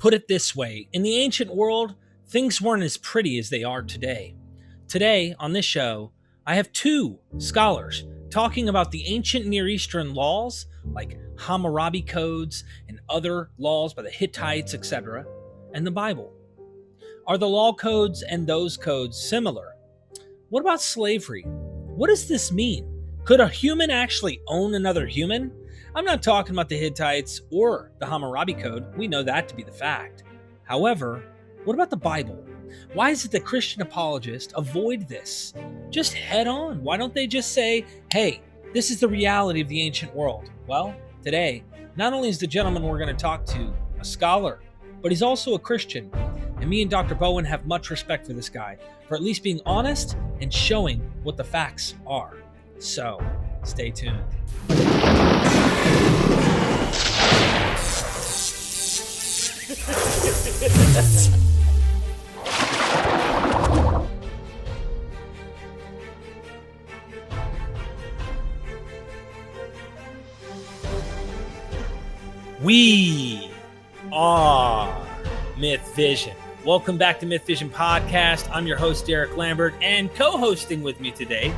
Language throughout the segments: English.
put it this way. In the ancient world, things weren't as pretty as they are today. Today, on this show, I have two scholars talking about the ancient Near Eastern laws, like Hammurabi codes and other laws by the Hittites, etc., and the Bible. Are the law codes and those codes similar? What about slavery? What does this mean? Could a human actually own another human? I'm not talking about the Hittites or the Hammurabi Code. We know that to be the fact. However, what about the Bible? Why is it that Christian apologists avoid this? Just head on. Why don't they just say, hey, this is the reality of the ancient world? Well, today, not only is the gentleman we're going to talk to a scholar, but he's also a Christian. And me and Dr. Bowen have much respect for this guy, for at least being honest and showing what the facts are. So, stay tuned. We are MythVision. Welcome back to MythVision Podcast. I'm your host, Derek Lambert, and co-hosting with me today,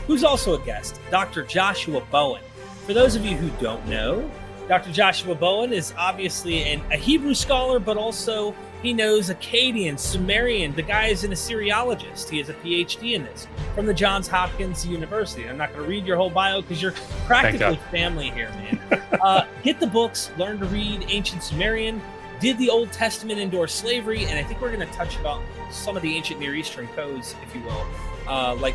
who's also a guest, Dr. Joshua Bowen. For those of you who don't know, Dr. Joshua Bowen is obviously a Hebrew scholar, but also he knows Akkadian, Sumerian. The guy is an Assyriologist. He has a PhD in this from the Johns Hopkins University. I'm not going to read your whole bio because you're practically family here, man. Get the books, learn to read ancient Sumerian, did the Old Testament endorse slavery, and I think we're going to touch about some of the ancient Near Eastern codes, if you will, like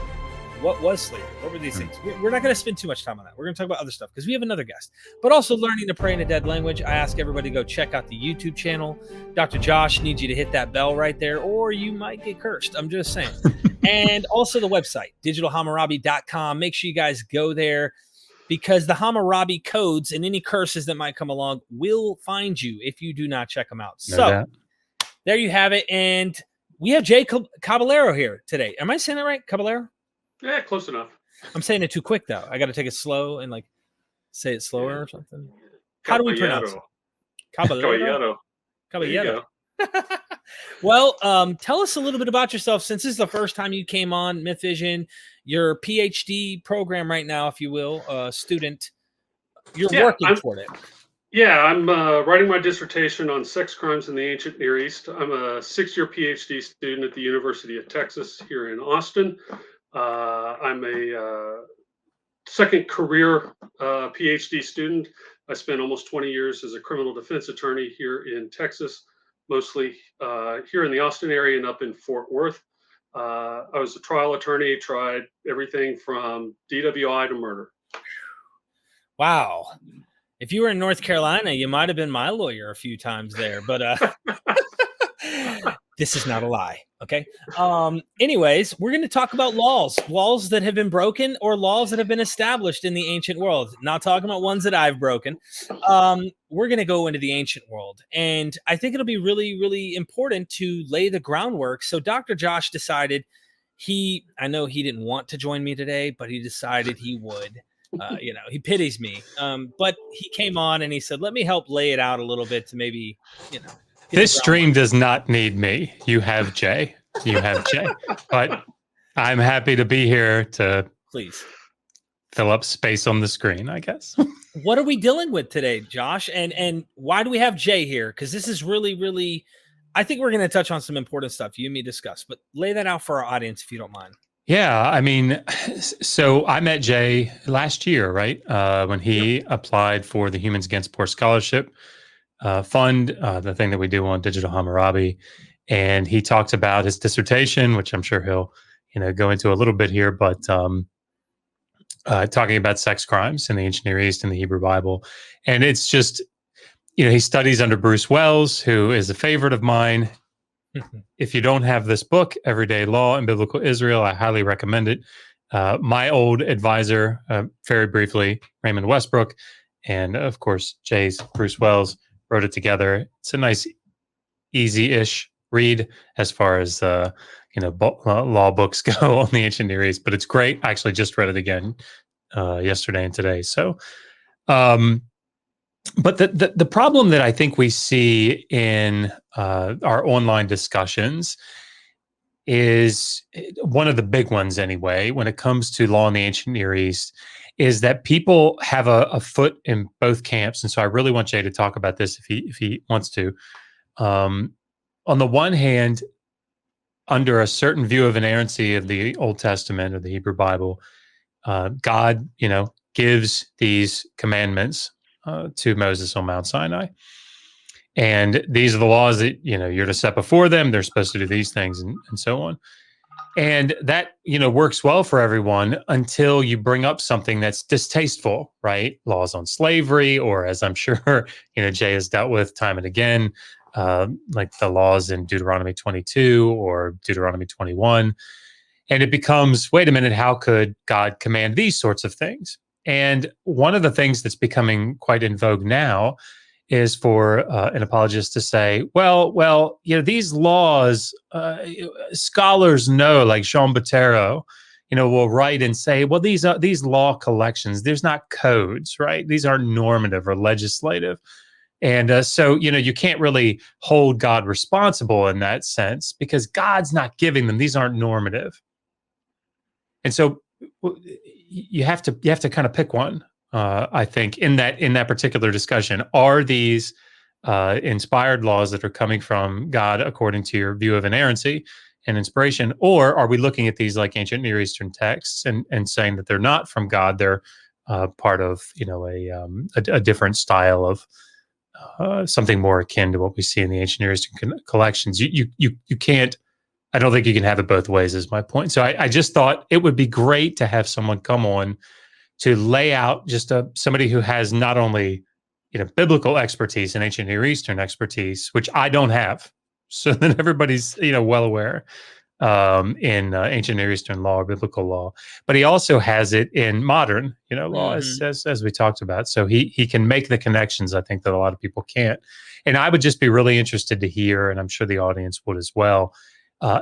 what was slavery? What were these things? We're not going to spend too much time on that. We're going to talk about other stuff because we have another guest. But also learning to pray in a dead language. I ask everybody to go check out the YouTube channel. Dr. Josh needs you to hit that bell right there, or you might get cursed. I'm just saying. And also the website, digitalhammurabi.com. Make sure you guys go there because the Hammurabi codes and any curses that might come along will find you if you do not check them out. So there you have it. And we have Jay Caballero here today. Am I saying that right? Caballero? Yeah, close enough. I'm saying it too quick, though. I got to take it slow and, like, say it slower or something. How do we pronounce it? Caballero. Caballero. Well, tell us a little bit about yourself. Since this is the first time you came on MythVision, your PhD program right now, if you will, student, you're working toward it. Yeah, I'm writing my dissertation on sex crimes in the ancient Near East. I'm a 6-year PhD student at the University of Texas here in Austin. I'm a second career PhD student. I spent almost 20 years as a criminal defense attorney here in Texas, mostly here in the Austin area and up in Fort Worth. I was a trial attorney, tried everything from DWI to murder. Wow. If you were in North Carolina, you might have been my lawyer a few times there, but this is not a lie. Okay. Anyways, we're going to talk about laws that have been broken or laws that have been established in the ancient world. Not talking about ones that I've broken. We're going to go into the ancient world. And I think it'll be really, really important to lay the groundwork. So Dr. Josh decided I know he didn't want to join me today, but he decided he would. He pities me. But he came on and he said, let me help lay it out a little bit to maybe, this stream does not need me. You have Jay. But I'm happy to be here to please fill up space on the screen, I guess. What are we dealing with today, Josh? And why do we have Jay here? Because this is really, really, I think we're going to touch on some important stuff you and me discuss, but lay that out for our audience if you don't mind. Yeah, I mean, so I met Jay last year, right? When he applied for the Humans Against Poor Scholarship fund, the thing that we do on Digital Hammurabi. And he talked about his dissertation, which I'm sure he'll, go into a little bit here, but talking about sex crimes in the ancient Near East and the Hebrew Bible. And it's just, he studies under Bruce Wells, who is a favorite of mine. If you don't have this book, Everyday Law in Biblical Israel, I highly recommend it. My old advisor, very briefly, Raymond Westbrook, and of course, Jay's Bruce Wells wrote it together. It's a nice, easy-ish read as far as law books go on the ancient Near East, but it's great. I actually just read it again yesterday and today. So But the problem that I think we see in our online discussions is one of the big ones anyway, when it comes to law in the ancient Near East, is that people have a foot in both camps. And so I really want Jay to talk about this if he wants to. On the one hand, under a certain view of inerrancy of the Old Testament or the Hebrew Bible, God, gives these commandments to Moses on Mount Sinai. And these are the laws that, you're to set before them. They're supposed to do these things and so on. And that, works well for everyone until you bring up something that's distasteful, right? Laws on slavery, or as I'm sure, Jay has dealt with time and again, like the laws in Deuteronomy 22 or Deuteronomy 21. And it becomes, wait a minute, how could God command these sorts of things? And one of the things that's becoming quite in vogue now is for an apologist to say, well, these laws, scholars know, like Jean Bottero, will write and say, well, these law collections, there's not codes, right? These aren't normative or legislative. And so, you can't really hold God responsible in that sense because God's not giving them. These aren't normative. And so you have to kind of pick one. I think in that particular discussion, are these inspired laws that are coming from God according to your view of inerrancy and inspiration, or are we looking at these like ancient Near Eastern texts and saying that they're not from God? They're part of a different style of something more akin to what we see in the ancient Near Eastern collections. You can't. I don't think you can have it both ways. Is my point. So I just thought it would be great to have someone come on to lay out just somebody who has not only biblical expertise and ancient Near Eastern expertise, which I don't have, so that everybody's well aware in ancient Near Eastern law or biblical law, but he also has it in modern law, as we talked about. So he can make the connections, I think, that a lot of people can't. And I would just be really interested to hear, and I'm sure the audience would as well,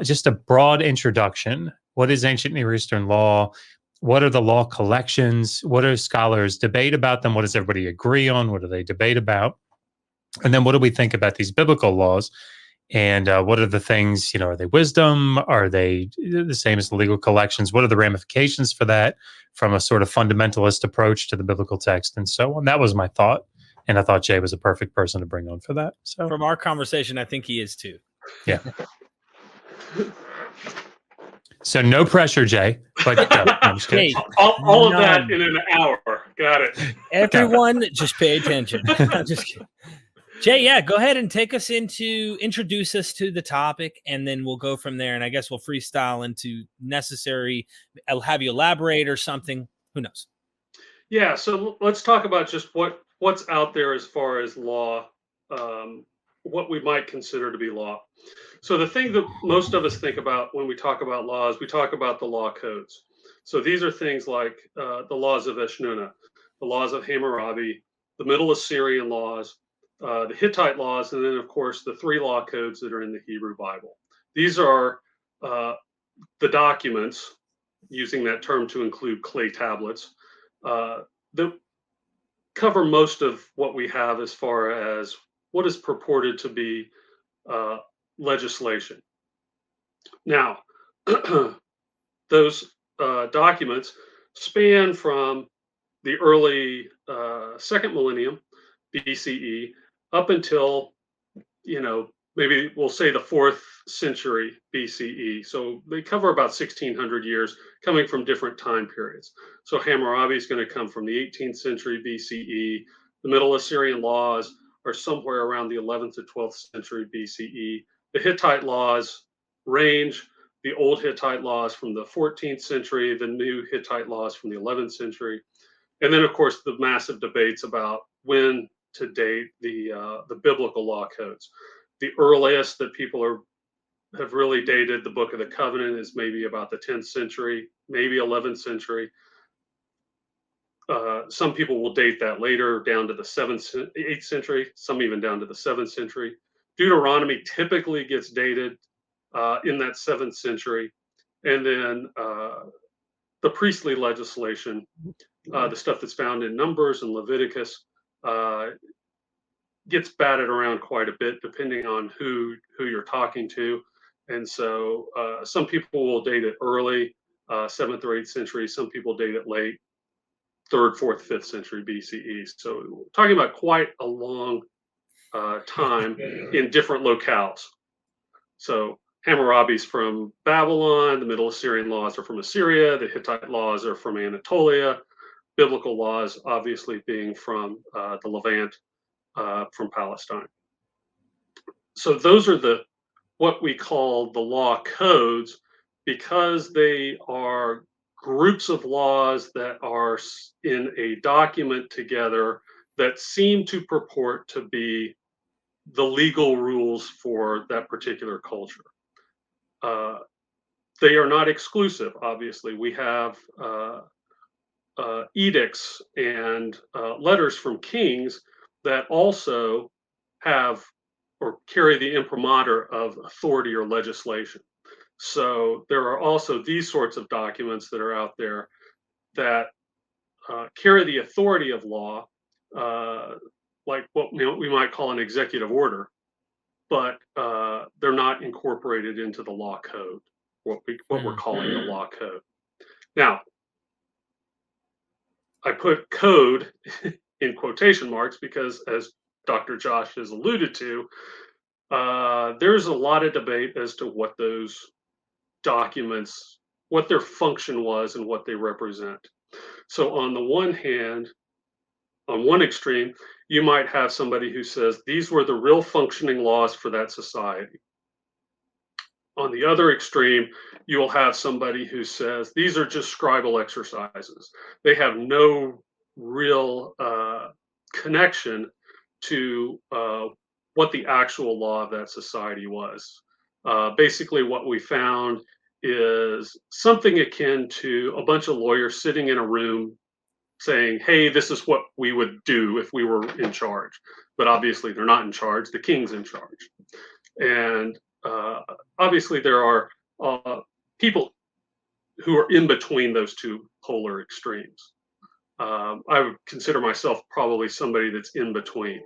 just a broad introduction. What is ancient Near Eastern law? What are the law collections? What do scholars debate about them? What does everybody agree on? What do they debate about? And then what do we think about these biblical laws? And what are the things, are they wisdom? Are they the same as the legal collections? What are the ramifications for that from a sort of fundamentalist approach to the biblical text and so on? That was my thought. And I thought Jay was a perfect person to bring on for that. So from our conversation, I think he is too. Yeah. So no pressure, Jay. But Hey, all of that in an hour. Got it. Everyone, just pay attention. I'm just kidding. Jay, yeah, go ahead and introduce us to the topic, and then we'll go from there. And I guess we'll freestyle into necessary. I'll have you elaborate or something. Who knows? Yeah. So let's talk about just what's out there as far as law, what we might consider to be law. So the thing that most of us think about when we talk about laws, we talk about the law codes. So these are things like the laws of Eshnunna, the laws of Hammurabi, the Middle Assyrian laws, the Hittite laws, and then, of course, the 3 law codes that are in the Hebrew Bible. These are the documents, using that term to include clay tablets, that cover most of what we have as far as what is purported to be legislation. Now, those documents span from the early 2nd millennium BCE up until, maybe we'll say the 4th century BCE. So they cover about 1600 years, coming from different time periods. So Hammurabi is going to come from the 18th century BCE. The Middle Assyrian laws are somewhere around the 11th to 12th century BCE. The Hittite laws range. The old Hittite laws from the 14th century, the new Hittite laws from the 11th century. And then, of course, the massive debates about when to date the biblical law codes. The earliest that people have really dated the Book of the Covenant is maybe about the 10th century, maybe 11th century. Some people will date that later, down to the 8th century, some even down to the 7th century. Deuteronomy typically gets dated in that 7th century. And then the priestly legislation, the stuff that's found in Numbers and Leviticus, gets batted around quite a bit depending on who you're talking to. And so some people will date it early, 7th or 8th century. Some people date it late, 3rd, 4th, 5th century BCE. So we're talking about quite a long time in different locales. So Hammurabi's from Babylon, the Middle Assyrian laws are from Assyria, the Hittite laws are from Anatolia, biblical laws obviously being from the Levant, from Palestine. So those are what we call the law codes, because they are groups of laws that are in a document together that seem to purport to be the legal rules for that particular culture. They are not exclusive, obviously. We have edicts and letters from kings that also have or carry the imprimatur of authority or legislation. So there are also these sorts of documents that are out there that carry the authority of law, like what we might call an executive order, but they're not incorporated into the law code, what we're calling the law code. Now, I put code in quotation marks because, as Dr. Josh has alluded to, there's a lot of debate as to what those documents, what their function was and what they represent. So on the one hand, on one extreme, you might have somebody who says these were the real functioning laws for that society. On the other extreme, you will have somebody who says these are just scribal exercises. They have no real connection to what the actual law of that society was. Basically, what we found is something akin to a bunch of lawyers sitting in a room saying, hey, this is what we would do if we were in charge. But obviously, they're not in charge. The king's in charge. And obviously, there are people who are in between those two polar extremes. I would consider myself probably somebody that's in between.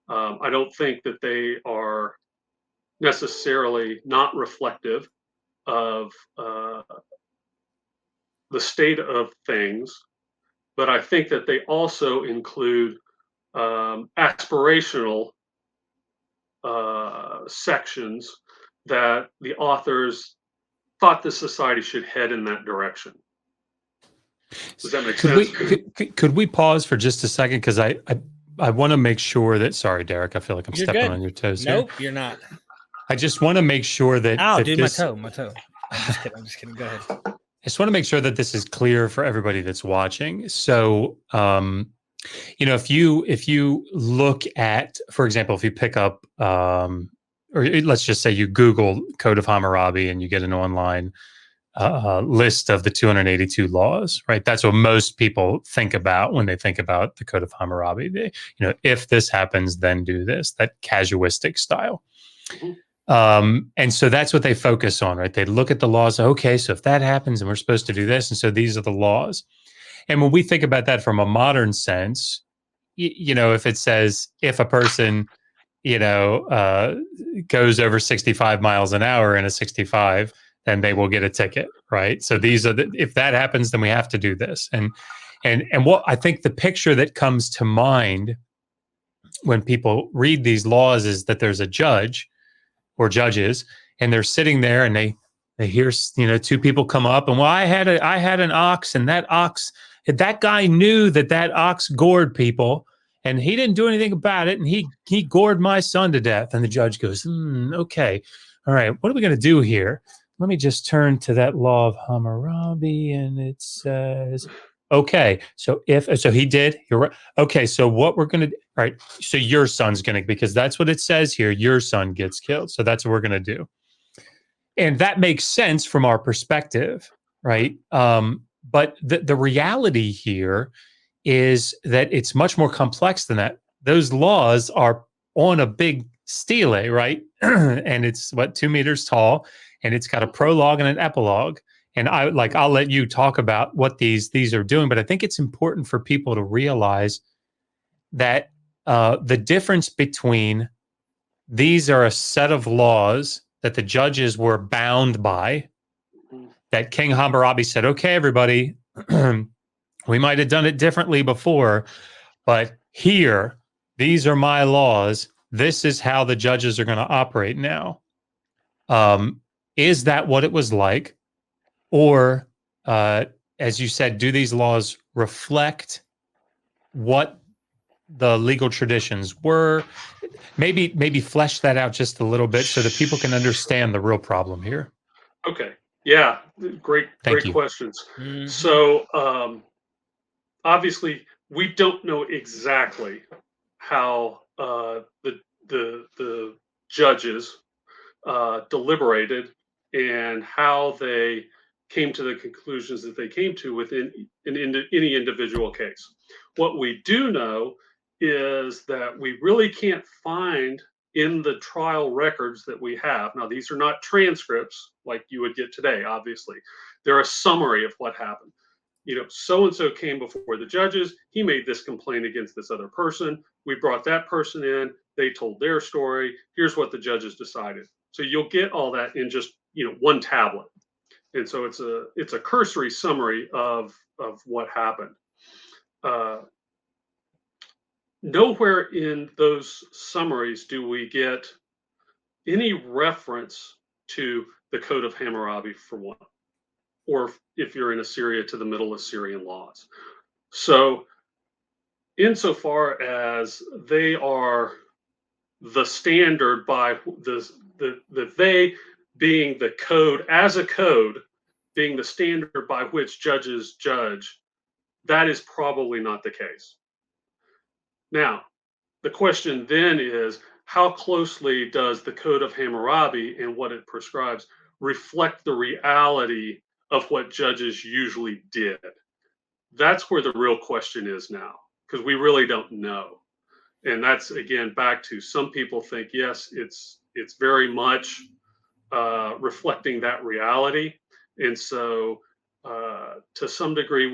I don't think that they are necessarily not reflective of the state of things, but I think that they also include aspirational sections that the authors thought the society should head in that direction. Does that make sense? Could we pause for just a second? Because I want to make sure that, sorry, Derek, I feel like I'm You're stepping good. on your toes Nope, here. you're not. I just want to make sure that. Ow, that dude, this, my toe. I'm just kidding. Go ahead. I just want to make sure that this is clear for everybody that's watching. So, if you look at, for example, if you pick up, or let's just say you Google Code of Hammurabi and you get an online list of the 282 laws, right? That's what most people think about when they think about the Code of Hammurabi. They, if this happens, then do this, that casuistic style. And so that's what they focus on, right? They look at the laws. Okay, so if that happens and we're supposed to do this, and so these are the laws. And when we think about that from a modern sense, if it says, if a person, goes over 65 miles an hour in a 65, then they will get a ticket, right? So these are if that happens, then we have to do this. And what I think the picture that comes to mind when people read these laws is that there's a judge or judges, and they're sitting there and they hear, two people come up and, well, I had an ox, and that guy knew that ox gored people, and he didn't do anything about it, and he gored my son to death. And the judge goes, okay, all right, what are we going to do here? Let me just turn to that law of Hammurabi, and it says, okay, so he did, you're right. Okay, so what we're going to do, right, so your son's going to, because that's what it says here, your son gets killed. So that's what we're going to do. And that makes sense from our perspective, right? But the reality here is that it's much more complex than that. Those laws are on a big stele, right? And it's 2 meters tall, and it's got a prologue and an epilogue. And I'll let you talk about what these are doing, but I think it's important for people to realize that the difference between these are a set of laws that the judges were bound by, that King Hammurabi said, okay, everybody, we might have done it differently before, but here, these are my laws. This is how the judges are going to operate now. Is that what it was like? Or, as you said, do these laws reflect what the legal traditions were? Maybe flesh that out just a little bit so that people can understand the real problem here. Okay. Yeah. Great Thank you. questions. Mhm. So obviously, we don't know exactly how the judges deliberated and how they came to the conclusions that they came to within any individual case. What we do know is that we really can't find in the trial records that we have. Now, these are not transcripts like you would get today, obviously. They're a summary of what happened. You know, so and so came before the judges. He made this complaint against this other person. We brought that person in. They told their story. Here's what the judges decided. So you'll get all that in just, you know, one tablet. And so it's a cursory summary of what happened. Nowhere in those summaries do we get any reference to the Code of Hammurabi, for one, or if you're in Assyria, to the Middle Assyrian laws. So insofar as they are the standard by the they being the code, as a code being the standard by which judges judge, that is probably not the case. Now, the question then is, how closely does the Code of Hammurabi and what it prescribes reflect the reality of what judges usually did? That's where the real question is now, because we really don't know. And that's, again, back to, some people think, yes, it's very much reflecting that reality. And so to some degree,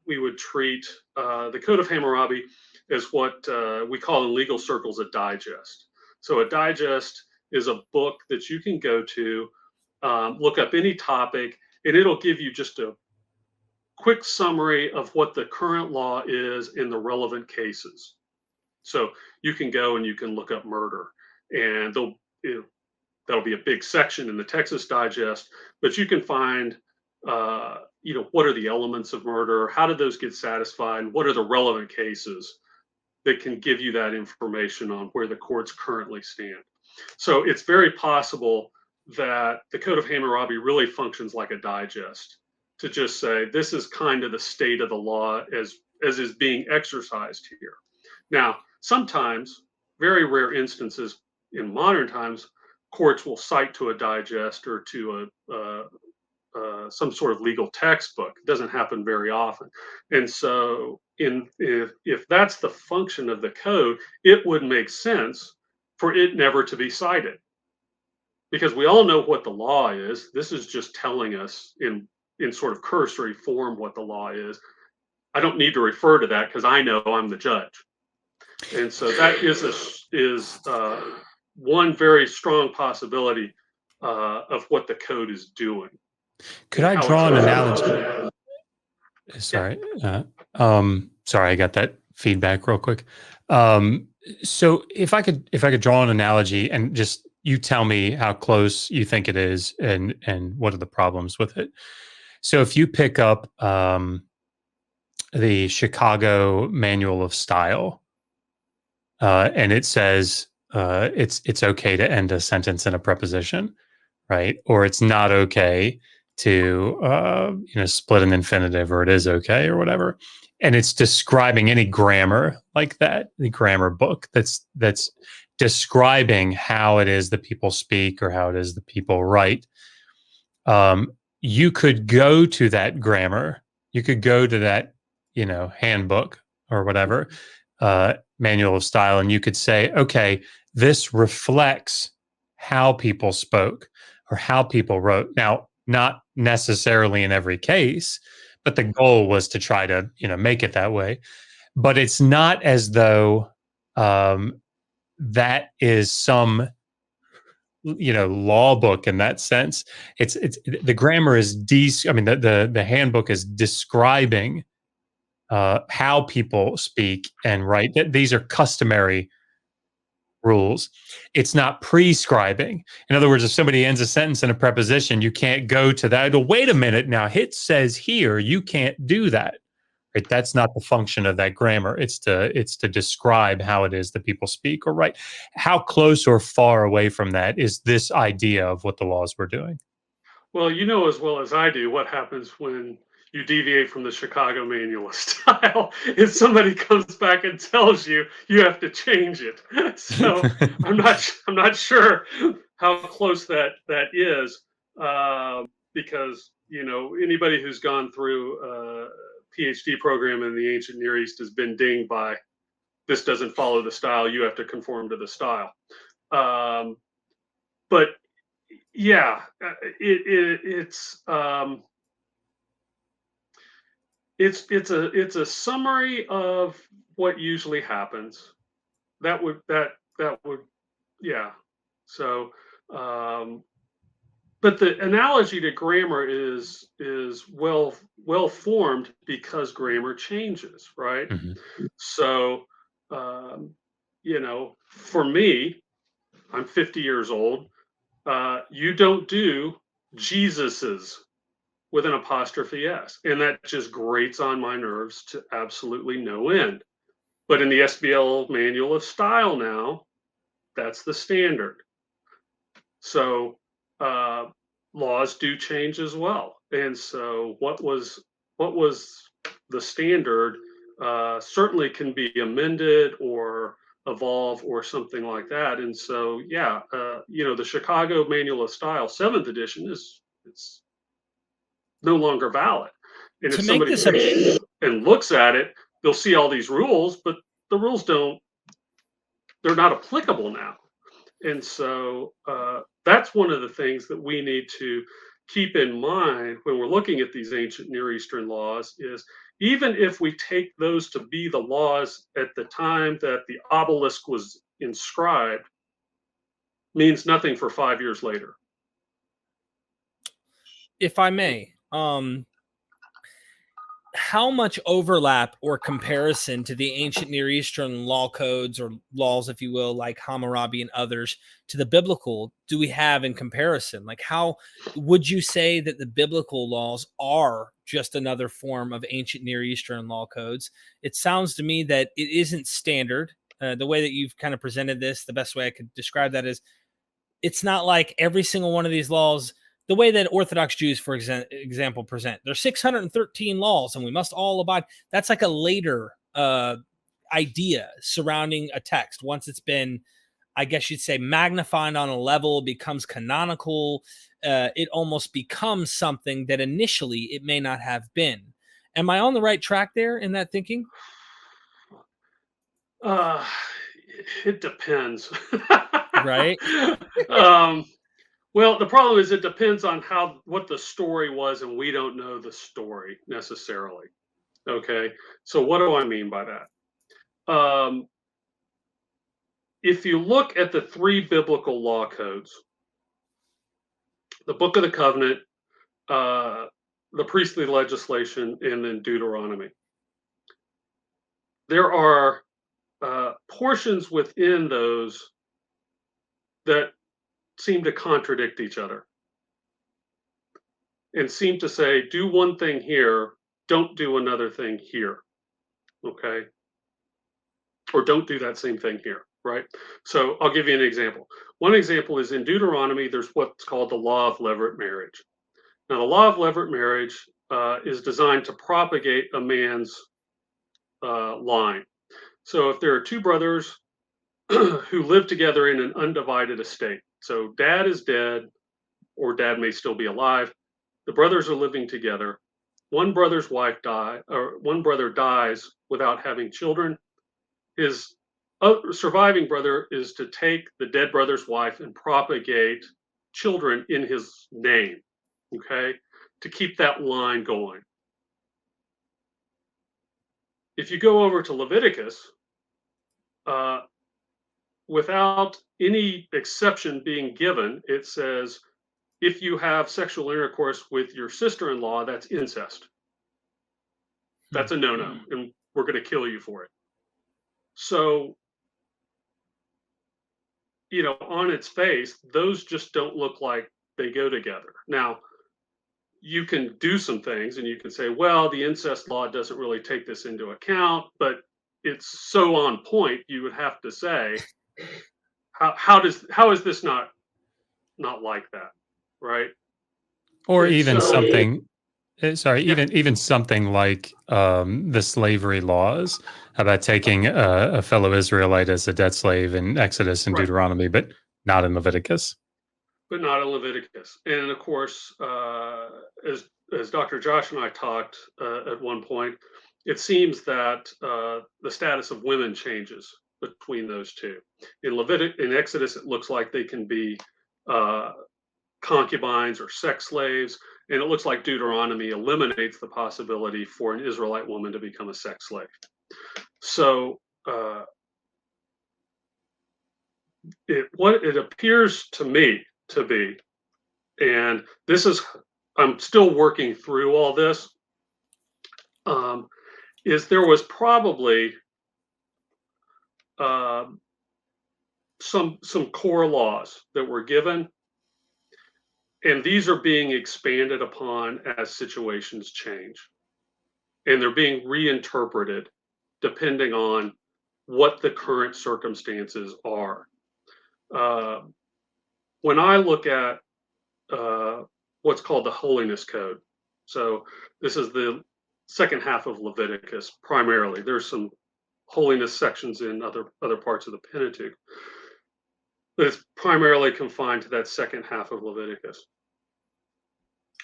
we would treat the Code of Hammurabi as what we call in legal circles a digest. So a digest is a book that you can go to, look up any topic, and it'll give you just a quick summary of what the current law is in the relevant cases. So you can go and you can look up murder, and that'll be a big section in the Texas Digest, but you can find you know, what are the elements of murder? How did those get satisfied? What are the relevant cases that can give you that information on where the courts currently stand? So it's very possible that the Code of Hammurabi really functions like a digest, to just say, this is kind of the state of the law as is being exercised here. Now, sometimes, very rare instances in modern times, courts will cite to a digest or to some sort of legal textbook. It doesn't happen very often. And so if that's the function of the code, it would make sense for it never to be cited. Because we all know what the law is. This is just telling us in sort of cursory form what the law is. I don't need to refer to that because I know I'm the judge. And so that is one very strong possibility of what the code is doing. Could I draw an analogy? Sorry. Sorry, I got that feedback real quick. So if I could draw an analogy, and just you tell me how close you think it is and what are the problems with it. So if you pick up the Chicago Manual of Style, and it says it's okay to end a sentence in a preposition, right? Or it's not okay to split an infinitive, or it is okay, or whatever. And it's describing any grammar like that, the grammar book that's describing how it is that people speak or how it is that people write. You could go to that grammar, you could go to that, handbook or whatever, manual of style, and you could say, okay, this reflects how people spoke or how people wrote. Now, not necessarily in every case, but the goal was to try to, make it that way. but it's not as though that is some law book in that sense. It's the grammar is the handbook is describing how people speak and write. These are customary rules. It's not prescribing. In other words, if somebody ends a sentence in a preposition, you can't go to that. Oh, wait a minute now, it says here, you can't do that. Right? That's not the function of that grammar. It's to describe how it is that people speak or write. How close or far away from that is this idea of what the laws were doing? Well, you know as well as I do what happens when you deviate from the Chicago manual of style. If somebody comes back and tells you you have to change it, so I'm not sure how close that is, because anybody who's gone through a PhD program in the ancient Near East has been dinged by this doesn't follow the style. You have to conform to the style. But yeah, it's a summary of what usually happens. That would yeah. So, but the analogy to grammar is well formed because grammar changes, right? Mhm. So, for me, I'm 50 years old. You don't do Jesus's with an apostrophe S. And that just grates on my nerves to absolutely no end. But in the SBL manual of style now, that's the standard. So laws do change as well. And so what was the standard certainly can be amended or evolve or something like that. And so, yeah, the Chicago Manual of Style, 7th edition it's no longer valid. And if To make somebody this a and looks at it, they'll see all these rules, but the rules they're not applicable now. And so that's one of the things that we need to keep in mind when we're looking at these ancient Near Eastern laws is even if we take those to be the laws at the time that the obelisk was inscribed, means nothing for 5 years later. if I may, how much overlap or comparison to the ancient Near Eastern law codes or laws, if you will, like Hammurabi and others, to the biblical do we have in comparison? Like, how would you say that the biblical laws are just another form of ancient Near Eastern law codes? It sounds to me that it isn't standard. The way that you've kind of presented this, the best way I could describe that is it's not like every single one of these laws, the way that Orthodox Jews, for example, present. There's 613 laws and we must all abide. That's like a later idea surrounding a text. Once it's been, I guess you'd say, magnified on a level, becomes canonical, it almost becomes something that initially it may not have been. Am I on the right track there in that thinking? Uh, it depends. Right. Well, the problem is it depends on what the story was, and we don't know the story necessarily. Okay, so what do I mean by that? If you look at the 3 biblical law codes, the Book of the Covenant, the priestly legislation, and then Deuteronomy, there are portions within those that seem to contradict each other and seem to say, do one thing here, don't do another thing here. Okay. Or don't do that same thing here. Right. So I'll give you an example. One example is in Deuteronomy, there's what's called the law of levirate marriage. Now, the law of levirate marriage is designed to propagate a man's line. So if there are 2 brothers who live together in an undivided estate, so dad is dead or dad may still be alive, the brothers are living together. One brother's wife one brother dies without having children. His surviving brother is to take the dead brother's wife and propagate children in his name, okay, to keep that line going. if you go over to Leviticus, without any exception being given, it says, if you have sexual intercourse with your sister-in-law, that's incest. That's a no-no, and we're going to kill you for it. So, you know, on its face, those just don't look like they go together. Now, you can do some things and you can say, well, the incest law doesn't really take this into account, but it's so on point, you would have to say, how is this not like that, right? Or It's even so, something, sorry, yeah, even something like the slavery laws about taking a fellow Israelite as a debt slave in Exodus and right, Deuteronomy, but not in Leviticus. but not in Leviticus. And of course, as Dr. Josh and I talked at one point, it seems that the status of women changes between those two. In Exodus, it looks like they can be concubines or sex slaves, and it looks like Deuteronomy eliminates the possibility for an Israelite woman to become a sex slave. So what it appears to me to be, and this is, I'm still working through all this, is there was probably some core laws that were given, and these are being expanded upon as situations change, and they're being reinterpreted depending on what the current circumstances are. When I look at what's called the Holiness Code, so this is the second half of Leviticus primarily. There's some holiness sections in other parts of the Pentateuch, but it's primarily confined to that second half of Leviticus.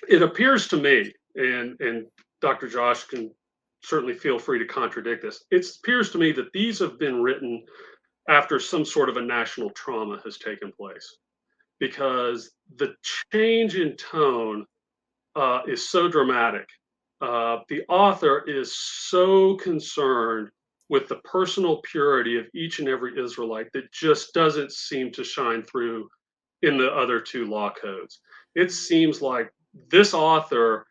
It appears to me, and Dr. Josh can certainly feel free to contradict this, it appears to me that these have been written after some sort of a national trauma has taken place, because the change in tone is so dramatic. The author is so concerned with the personal purity of each and every Israelite that just doesn't seem to shine through in the other two law codes. It seems like this author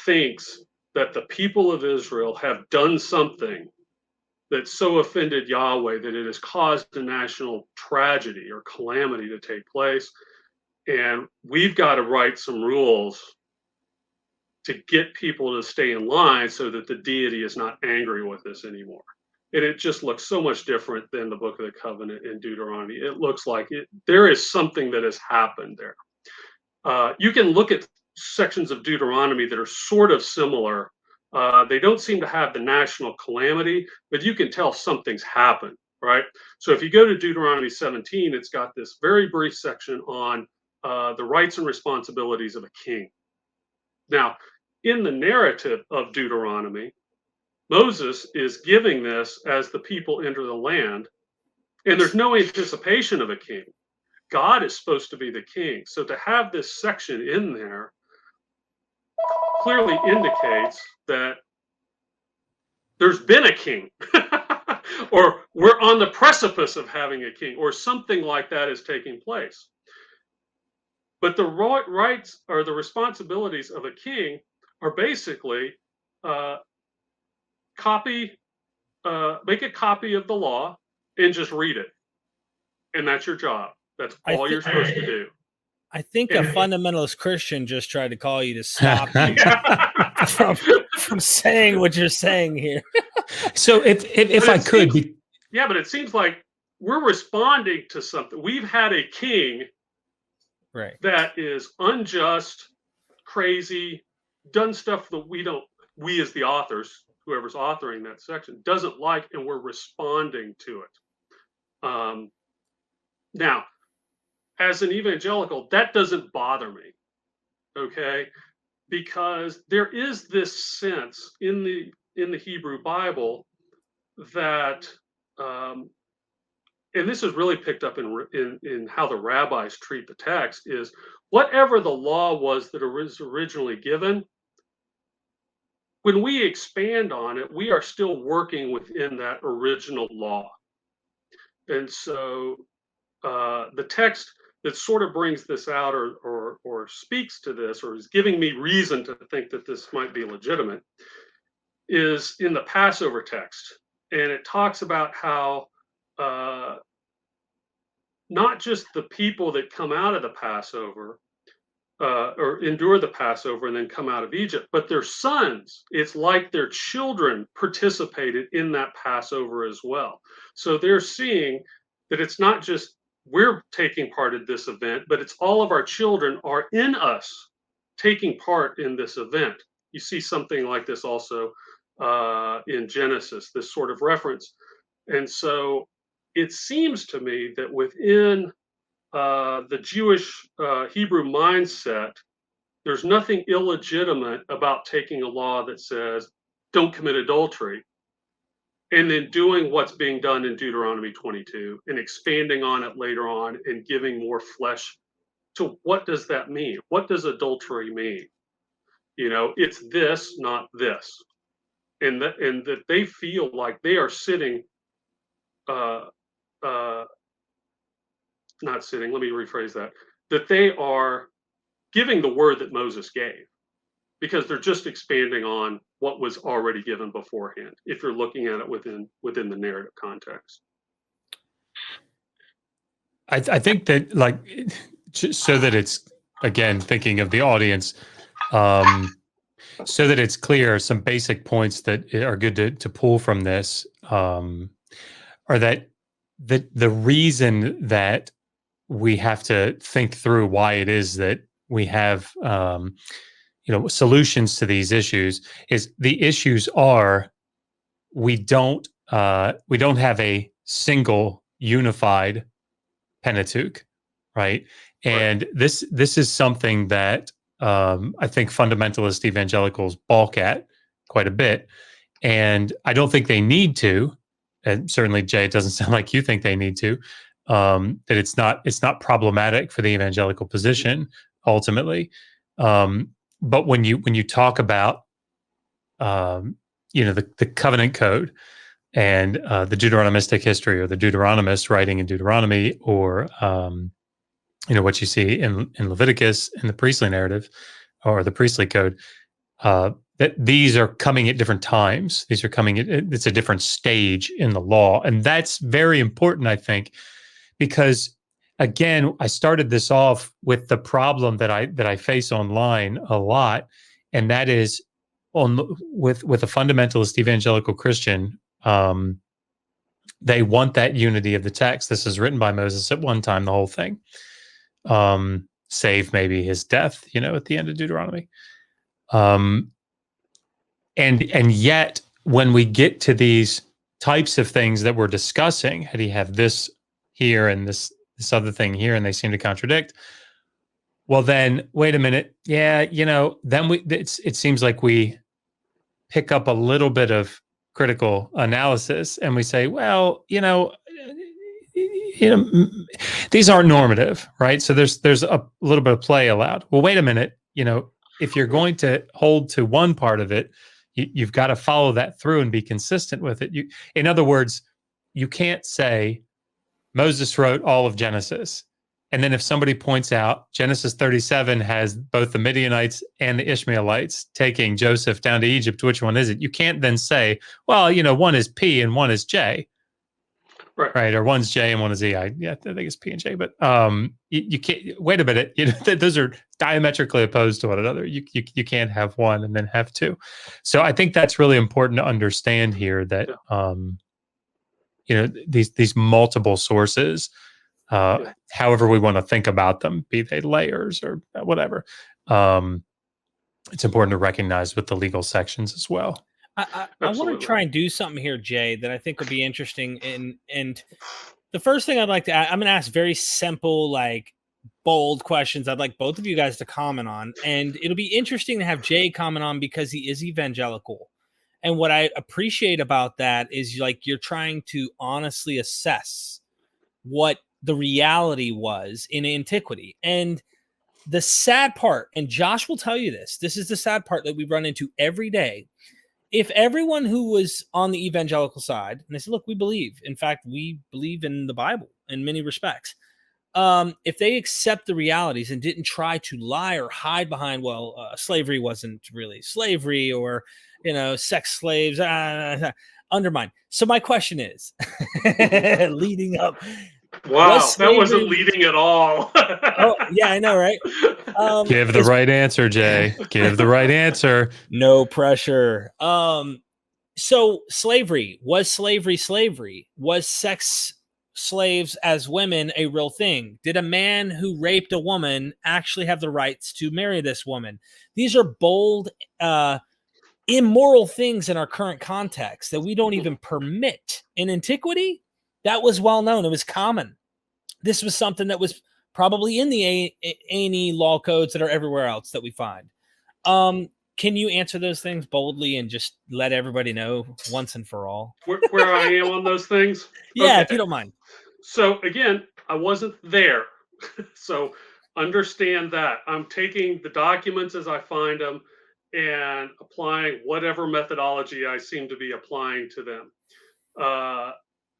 thinks that the people of Israel have done something that so offended Yahweh that it has caused a national tragedy or calamity to take place. And we've got to write some rules to get people to stay in line so that the deity is not angry with us anymore. And it just looks so much different than the Book of the Covenant in Deuteronomy. It looks like there is something that has happened there. You can look at sections of Deuteronomy that are sort of similar. They don't seem to have the national calamity, but you can tell something's happened, right? So if you go to Deuteronomy 17, it's got this very brief section on the rights and responsibilities of a king. Now, in the narrative of Deuteronomy, Moses is giving this as the people enter the land, and there's no anticipation of a king. God is supposed to be the king. So to have this section in there clearly indicates that there's been a king, or we're on the precipice of having a king, or something like that is taking place. But the rights or the responsibilities of a king are basically make a copy of the law and just read it. And that's your job. That's all you're supposed to do. I think a fundamentalist Christian just tried to call you to stop you from saying what you're saying here. So if I could, yeah, but it seems like we're responding to something. We've had a king, right, that is unjust, crazy, done stuff that we as the authors, whoever's authoring that section, doesn't like, and we're responding to it. Now, as an evangelical, that doesn't bother me, okay? Because there is this sense in the Hebrew Bible that, and this is really picked up in how the rabbis treat the text, is whatever the law was that was originally given, when we expand on it, we are still working within that original law. And so the text that sort of brings this out or speaks to this or is giving me reason to think that this might be legitimate is in the Passover text. And it talks about how not just the people that come out of the Passover or endure the Passover and then come out of Egypt, but their sons, it's like their children participated in that Passover as well. So they're seeing that it's not just we're taking part in this event, but it's all of our children are in us taking part in this event. You see something like this also in Genesis, this sort of reference. And so it seems to me that within the Jewish Hebrew mindset, there's nothing illegitimate about taking a law that says, don't commit adultery, and then doing what's being done in Deuteronomy 22 and expanding on it later on and giving more flesh to what does that mean? What does adultery mean? You know, it's this, not this. And that they feel like they are sitting, not sitting, let me rephrase that they are giving the word that Moses gave, because they're just expanding on what was already given beforehand, if you're looking at it within the narrative context. I think that, like, so that it's, again, thinking of the audience, so that it's clear, some basic points that are good to pull from this are that the reason that we have to think through why it is that we have solutions to these issues is the issues are we don't have a single unified Pentateuch, right? And this is something that I think fundamentalist evangelicals balk at quite a bit, and I don't think they need to. And certainly, Jay, it doesn't sound like you think they need to. That it's not problematic for the evangelical position ultimately. But when you talk about the covenant code and the Deuteronomistic history, or the Deuteronomist writing in Deuteronomy, or what you see in Leviticus in the priestly narrative or the priestly code, that these are coming at different times. These are coming it's a different stage in the law, and that's very important, I think, because again, I started this off with the problem that I face online a lot, and that is with a fundamentalist evangelical Christian. They want that unity of the text. This is written by Moses at one time, the whole thing, save maybe his death, at the end of Deuteronomy. And yet, when we get to these types of things that we're discussing, how do you have this here and this other thing here, and they seem to contradict? Well, then wait a minute. Yeah, then it seems like we pick up a little bit of critical analysis, and we say, well, these aren't normative, right? So there's a little bit of play allowed. Well, wait a minute. If you're going to hold to one part of it, you've got to follow that through and be consistent with it. In other words, you can't say Moses wrote all of Genesis, and then if somebody points out Genesis 37 has both the Midianites and the Ishmaelites taking Joseph down to Egypt, which one is it? You can't then say, well, one is P and one is J. Right, or one's J and one is E. I think it's P and J, but you can't. Wait a minute, those are diametrically opposed to one another. You can't have one and then have two. So I think that's really important to understand here, that these multiple sources, however we want to think about them, be they layers or whatever, it's important to recognize with the legal sections as well. I want to try and do something here, Jay, that I think will be interesting. And the first thing I'd like to ask, I'm going to ask very simple, bold questions I'd like both of you guys to comment on. And it'll be interesting to have Jay comment on, because he is evangelical. And what I appreciate about that is you're trying to honestly assess what the reality was in antiquity. And The sad part, and Josh will tell you this is the sad part that we run into every day. If everyone who was on the evangelical side, and they said, look, we believe, in fact, we believe in the Bible in many respects. If they accept the realities and didn't try to lie or hide behind, slavery wasn't really slavery, or, sex slaves, undermine. So my question is, leading up. Wow, that wasn't leading at all. Oh, yeah, I know, right? Give the right answer, Jay. Give the right answer. No pressure. So slavery? Was sex slaves as women a real thing? Did a man who raped a woman actually have the rights to marry this woman? These are bold, immoral things in our current context that we don't even permit. In antiquity, that was well known. It was common. This was something that was probably in the A&E law codes that are everywhere else that we find. Can you answer those things boldly and just let everybody know once and for all? Where I am on those things? Yeah, okay. If you don't mind. So again, I wasn't there. So understand that. I'm taking the documents as I find them and applying whatever methodology I seem to be applying to them.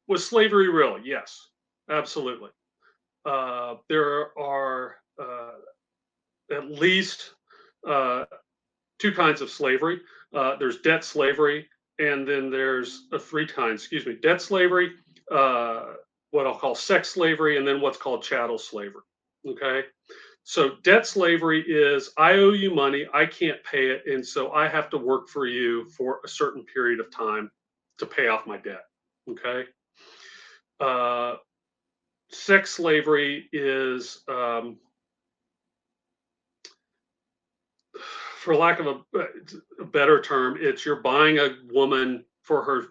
Was slavery real? Yes, absolutely. There are at least two kinds of slavery. There's debt slavery, and then there's three kinds, debt slavery, what I'll call sex slavery, and then what's called chattel slavery. Okay. So debt slavery is I owe you money, I can't pay it, and so I have to work for you for a certain period of time to pay off my debt. Okay. Sex slavery is, for lack of a better term, it's you're buying a woman for her,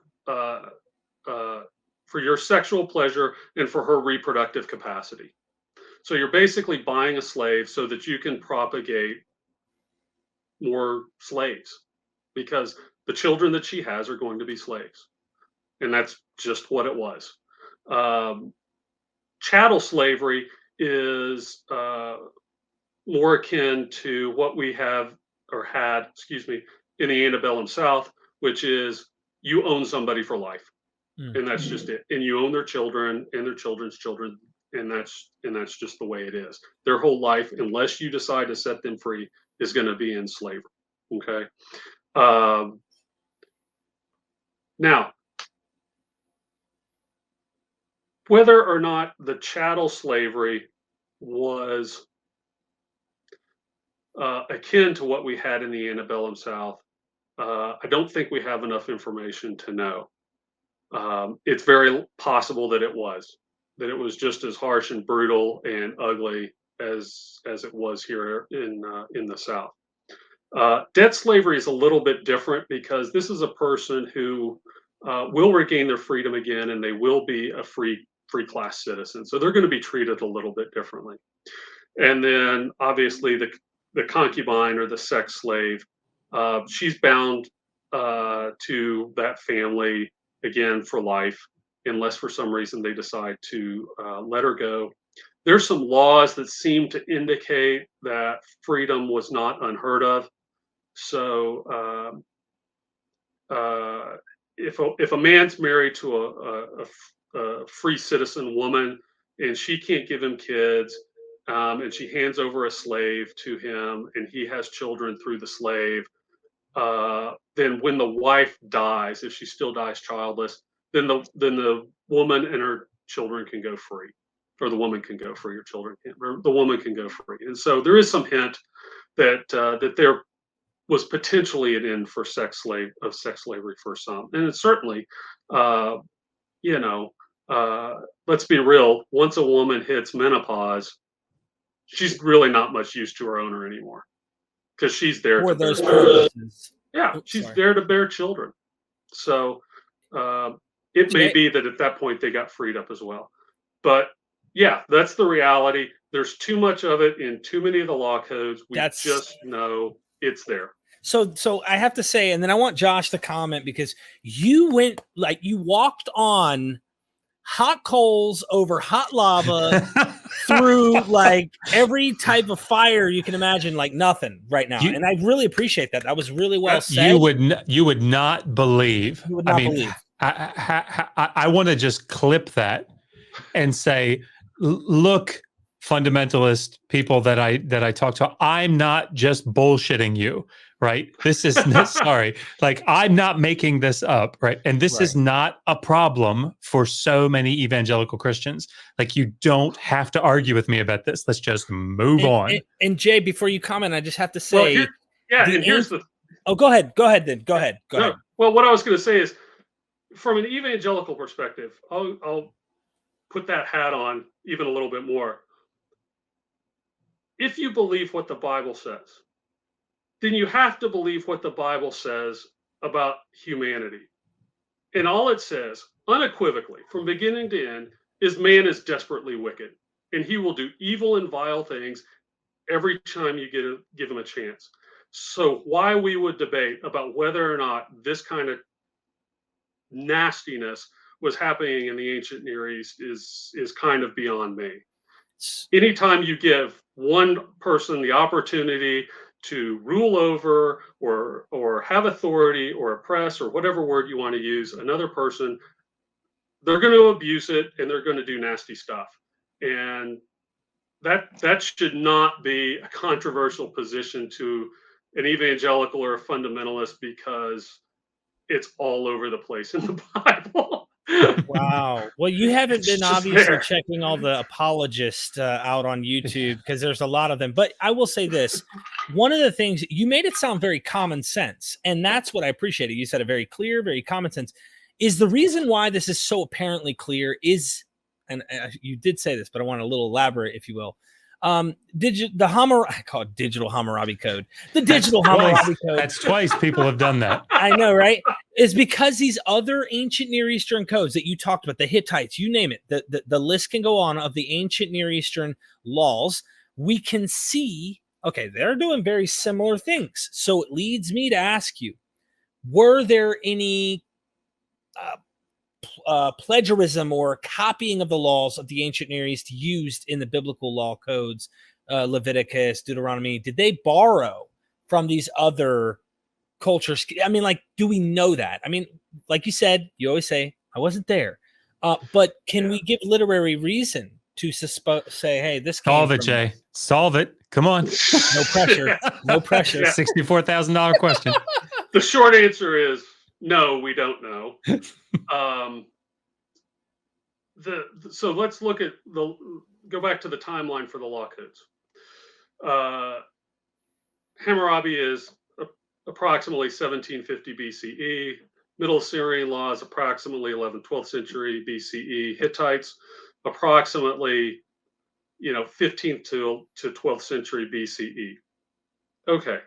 for your sexual pleasure and for her reproductive capacity. So you're basically buying a slave so that you can propagate more slaves, because the children that she has are going to be slaves. And that's just what it was. Chattel slavery is more akin to what we have or had, in the antebellum South, which is you own somebody for life. And that's just it. And you own their children and their children's children. And that's just the way it is. Their whole life, unless you decide to set them free, is going to be in slavery. Okay. Now, whether or not the chattel slavery was akin to what we had in the antebellum South, I don't think we have enough information to know. It's very possible that it was just as harsh and brutal and ugly as it was here in the South. Debt slavery is a little bit different because this is a person who will regain their freedom again, and they will be a free class citizen. So they're going to be treated a little bit differently. And then obviously the concubine or the sex slave, she's bound to that family again for life, unless for some reason they decide to let her go. There's some laws that seem to indicate that freedom was not unheard of. So if a man's married to a free citizen woman and she can't give him kids, and she hands over a slave to him and he has children through the slave, then when the wife dies, if she still dies childless, then the woman and her children can go free, or the woman can go free. Your children can't. The woman can go free. And so there is some hint that there was potentially an end for sex slavery for some, and it's certainly, let's be real. Once a woman hits menopause, she's really not much use to her owner anymore, because she's there for those purposes. Yeah, she's there to bear children. So it may be that at that point they got freed up as well. But yeah, that's the reality. There's too much of it in too many of the law codes. We just know it's there. So I have to say, and then I want Josh to comment, because you walked on hot coals over hot lava through like every type of fire you can imagine, like nothing right now. And I really appreciate that. That was really well said. You would not believe. You would not believe. I want to just clip that and say, look, fundamentalist people that I talk to, I'm not just bullshitting you, right? This is sorry, like I'm not making this up, right? And this is not a problem for so many evangelical Christians. Like, you don't have to argue with me about this. Let's just move on. And Jay, before you comment, I just have to say, here's the. Oh, go ahead. Go ahead. Well, what I was going to say is, from an evangelical perspective, I'll put that hat on even a little bit more. If you believe what the Bible says, then you have to believe what the Bible says about humanity. And all it says, unequivocally, from beginning to end, is man is desperately wicked, and he will do evil and vile things every time you give him a chance. So why we would debate about whether or not this kind of nastiness was happening in the ancient Near East is kind of beyond me. Anytime you give one person the opportunity to rule over or have authority or oppress, or whatever word you want to use, another person, they're going to abuse it and they're going to do nasty stuff. And that should not be a controversial position to an evangelical or a fundamentalist, because it's all over the place in the Bible. Wow. Well, you haven't been obviously checking all the apologists out on YouTube, because there's a lot of them. But I will say this. One of the things, you made it sound very common sense, and that's what I appreciated. You said it very clear, very common sense. Is the reason why this is so apparently clear is, and you did say this, but I want a little elaborate, if you will. I call it Digital Hammurabi Code. The Digital Hammurabi Code. That's twice people have done that. I know, right? Is because these other ancient Near Eastern codes that you talked about, the Hittites, you name it, the list can go on of the ancient Near Eastern laws. We can see, okay, they're doing very similar things. So it leads me to ask you, were there any plagiarism or copying of the laws of the ancient Near East used in the biblical law codes, Leviticus, Deuteronomy? Did they borrow from these other cultures? I mean, like, do we know that? I mean, like you said, you always say, I wasn't there. But can we give literary reason to say, hey, this came Solve it, Jay. Solve it. Come on. No pressure. No pressure. $64,000 question. The short answer is no, we don't know. So let's look at go back to the timeline for the law codes. Hammurabi is approximately 1750 BCE. Middle Assyrian law is approximately 11th, 12th century BCE. Hittites, approximately 15th to 12th century BCE. Okay.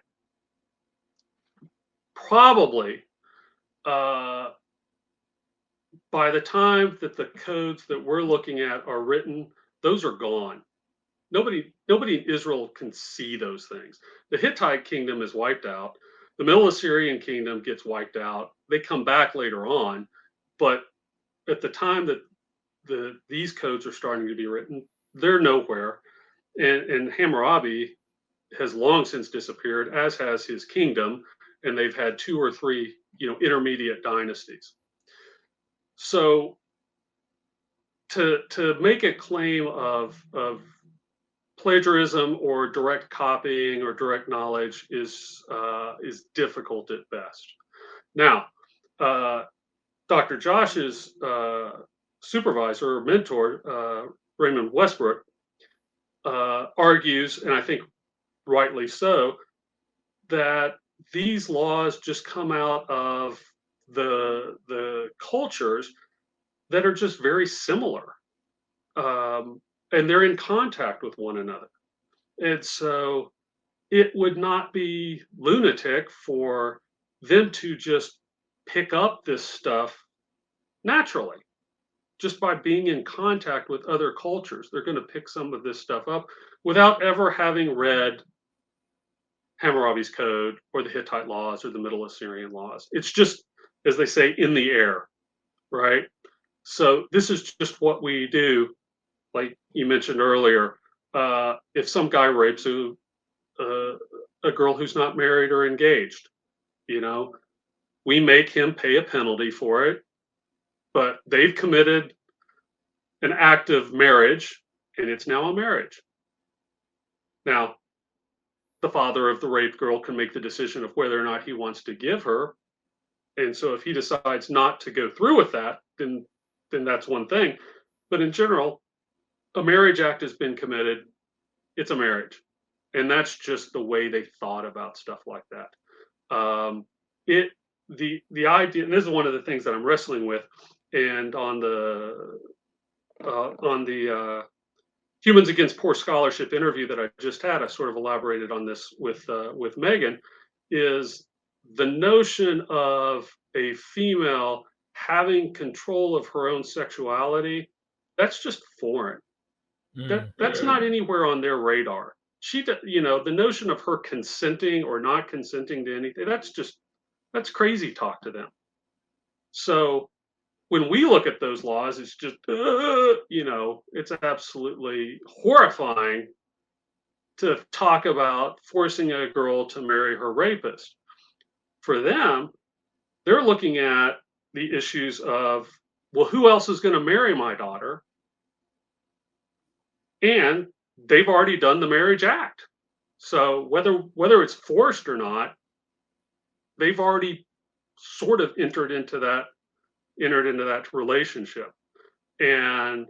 Probably by the time that the codes that we're looking at are written, those are gone. Nobody in Israel can see those things. The Hittite kingdom is wiped out. The Middle Assyrian kingdom gets wiped out. They come back later on, but at the time that these codes are starting to be written, they're nowhere. And Hammurabi has long since disappeared, as has his kingdom, and they've had 2 or 3, intermediate dynasties. So to make a claim of plagiarism or direct copying or direct knowledge is difficult at best. Now, Dr. Josh's supervisor or mentor, Raymond Westbrook, argues, and I think rightly so, that these laws just come out of the cultures that are just very similar, and they're in contact with one another. And so it would not be lunatic for them to just pick up this stuff naturally, just by being in contact with other cultures. They're going to pick some of this stuff up without ever having read Hammurabi's code or the Hittite laws or the Middle Assyrian laws. It's just, as they say, in the air, right? So this is just what we do. Like you mentioned earlier, if some guy rapes a girl who's not married or engaged, you know, we make him pay a penalty for it, but they've committed an act of marriage, and it's now a marriage. Now, the father of the raped girl can make the decision of whether or not he wants to give her. And so if he decides not to go through with that, then that's one thing. But in general, a marriage act has been committed. It's a marriage. And that's just the way they thought about stuff like that. The idea, and this is one of the things that I'm wrestling with, and on the Humans Against Poor Scholarship interview that I just had, I sort of elaborated on this with Megan, is the notion of a female having control of her own sexuality. That's just foreign. That's not anywhere on their radar. The notion of her consenting or not consenting to anything, that's crazy talk to them. So when we look at those laws, it's just, it's absolutely horrifying to talk about forcing a girl to marry her rapist. For them, they're looking at the issues of, well, who else is going to marry my daughter? And they've already done the marriage act. So whether it's forced or not, they've already sort of entered into that relationship. And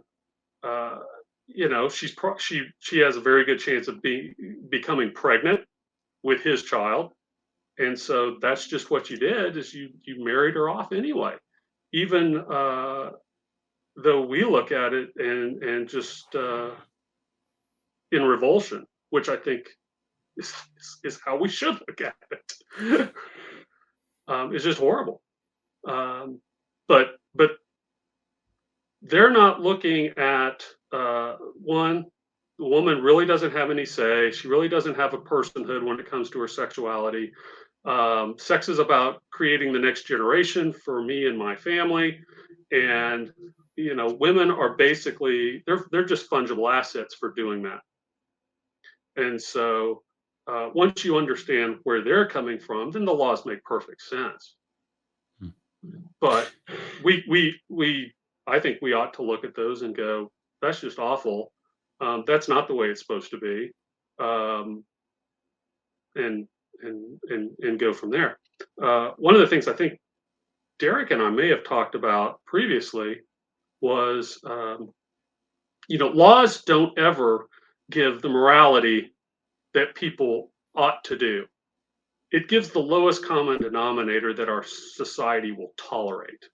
she has a very good chance of becoming pregnant with his child. And so that's just what you did, is you married her off anyway, even though we look at it and just in revulsion, which I think is how we should look at it. It's just horrible. But they're not looking at one, the woman really doesn't have any say. She really doesn't have a personhood when it comes to her sexuality. Sex is about creating the next generation for me and my family. And, women are basically, they're just fungible assets for doing that. And so once you understand where they're coming from, then the laws make perfect sense. But I think we ought to look at those and go, that's just awful. That's not the way it's supposed to be. And go from there. One of the things I think Derek and I may have talked about previously was, laws don't ever give the morality that people ought to do. It gives the lowest common denominator that our society will tolerate,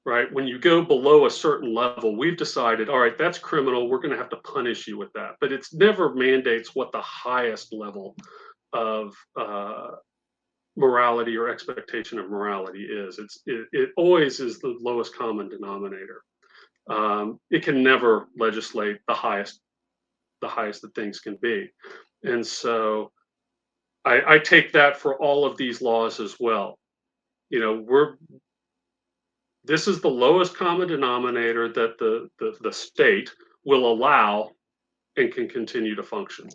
right? When you go below a certain level, we've decided, all right, that's criminal. We're going to have to punish you with that. But it's never mandates what the highest level of morality or expectation of morality is. It always is the lowest common denominator. It can never legislate the highest that things can be. And so I take that for all of these laws as well. This is the lowest common denominator that the state will allow and can continue to function.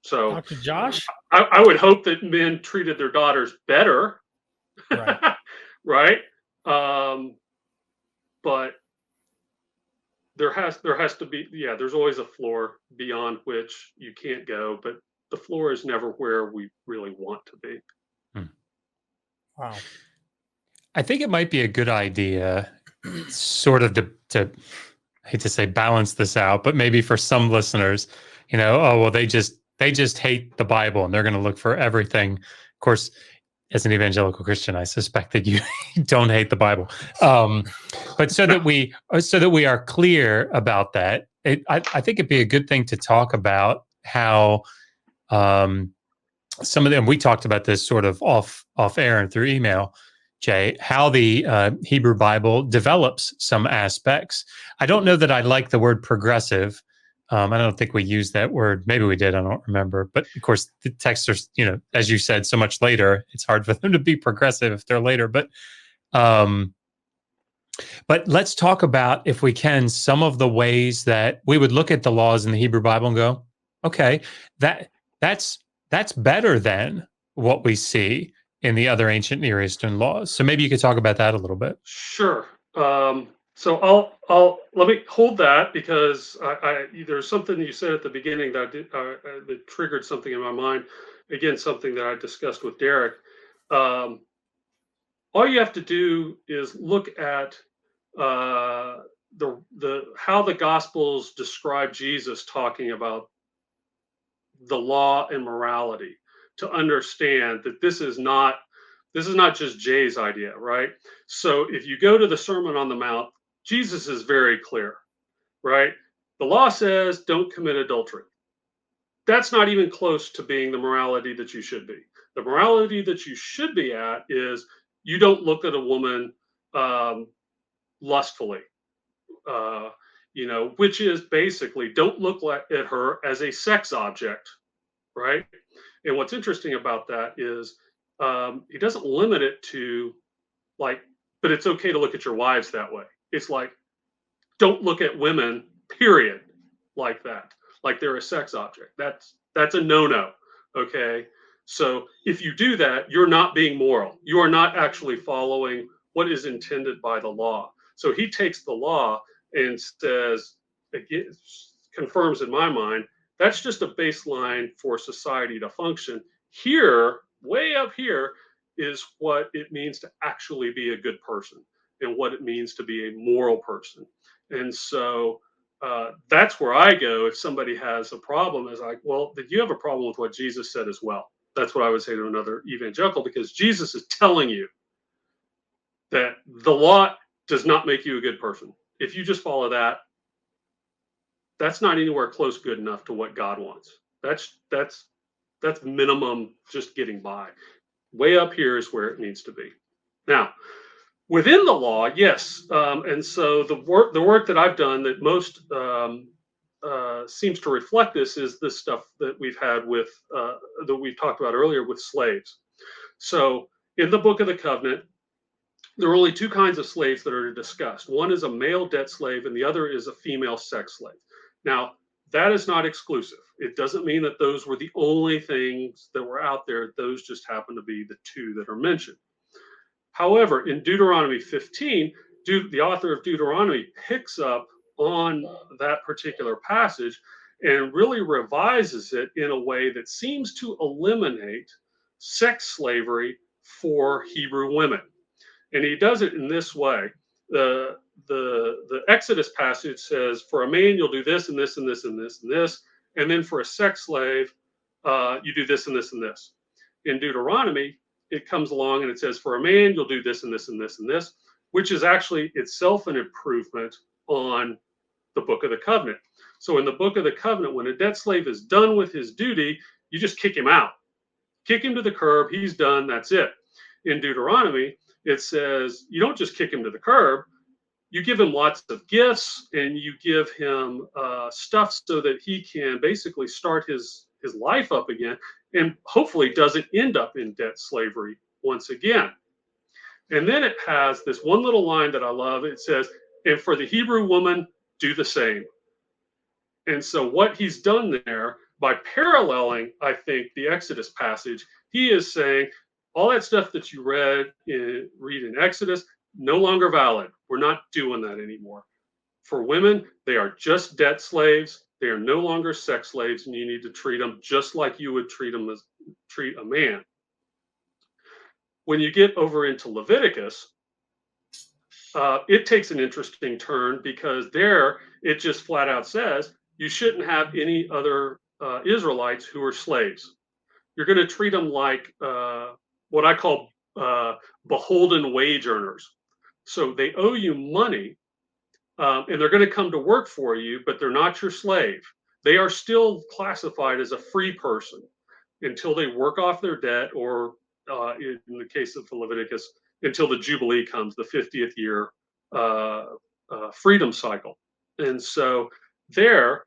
So, Dr. Josh, I would hope that men treated their daughters better, right? Right? But there has to be, there's always a floor beyond which you can't go, but the floor is never where we really want to be. Wow. I think it might be a good idea sort of to I hate to say balance this out, but maybe for some listeners, they just hate the Bible and they're going to look for everything. Of course, as an evangelical Christian, I suspect that you don't hate the Bible. But so that we are clear about that, I think it'd be a good thing to talk about how some of them, we talked about this sort of off air and through email, Jay, how the Hebrew Bible develops some aspects. I don't know that I like the word progressive. I don't think we used that word. Maybe we did. I don't remember. But of course, the texts are, as you said, so much later. It's hard for them to be progressive if they're later. But But let's talk about, if we can, some of the ways that we would look at the laws in the Hebrew Bible and go, okay, that's better than what we see in the other ancient Near Eastern laws. So maybe you could talk about that a little bit. Sure. So I'll let me hold that, because there's something you said at the beginning that triggered something in my mind. Again, something that I discussed with Derek. All you have to do is look at the how the Gospels describe Jesus talking about the law and morality, to understand that this is not just Jay's idea, right? So if you go to the Sermon on the Mount, Jesus is very clear, right? The law says don't commit adultery. That's not even close to being the morality that you should be. The morality that you should be at is you don't look at a woman lustfully, which is basically don't look at her as a sex object, right? And what's interesting about that is he doesn't limit it to but it's okay to look at your wives that way. It's like, don't look at women, period, like that, like they're a sex object. That's a no-no. Okay. So if you do that, you're not being moral. You are not actually following what is intended by the law. So he takes the law and says, again, confirms in my mind, that's just a baseline for society to function. Here, way up here, is what it means to actually be a good person and what it means to be a moral person. And so that's where I go if somebody has a problem, is like, well, did you have a problem with what Jesus said as well? That's what I would say to another evangelical, because Jesus is telling you that the law does not make you a good person. If you just follow that, that's not anywhere close good enough to what God wants. That's minimum just getting by. Way up here is where it needs to be. Now, within the law, yes, and so the work that I've done that most seems to reflect this is this stuff that we've had with that we talked about earlier with slaves. So in the Book of the Covenant, there are only two kinds of slaves that are discussed. One is a male debt slave, and the other is a female sex slave. Now, that is not exclusive. It doesn't mean that those were the only things that were out there. Those just happen to be the two that are mentioned. However, in Deuteronomy 15, the author of Deuteronomy picks up on that particular passage and really revises it in a way that seems to eliminate sex slavery for Hebrew women. And he does it in this way. The Exodus passage says, for a man, you'll do this and this and this and this and this. And then for a sex slave, you do this and this and this. In Deuteronomy, it comes along and it says, for a man, you'll do this and this and this and this, which is actually itself an improvement on the Book of the Covenant. So in the Book of the Covenant, when a debt slave is done with his duty, you just kick him out. Kick him to the curb. He's done. That's it. In Deuteronomy, it says you don't just kick him to the curb. You give him lots of gifts and you give him stuff so that he can basically start his life up again and hopefully doesn't end up in debt slavery once again. And then it has this one little line that I love. It says, and for the Hebrew woman, do the same. And so what he's done there, by paralleling, I think, the Exodus passage, he is saying, all that stuff that you read in Exodus, no longer valid. We're not doing that anymore. For women, they are just debt slaves. They are no longer sex slaves, and you need to treat them just like you would treat a man. When you get over into Leviticus, it takes an interesting turn, because there it just flat out says you shouldn't have any other Israelites who are slaves. You're going to treat them like what I call beholden wage earners. So they owe you money, and they're going to come to work for you, but they're not your slave. They are still classified as a free person until they work off their debt, or in the case of Leviticus, until the Jubilee comes, the 50th year freedom cycle. And so there,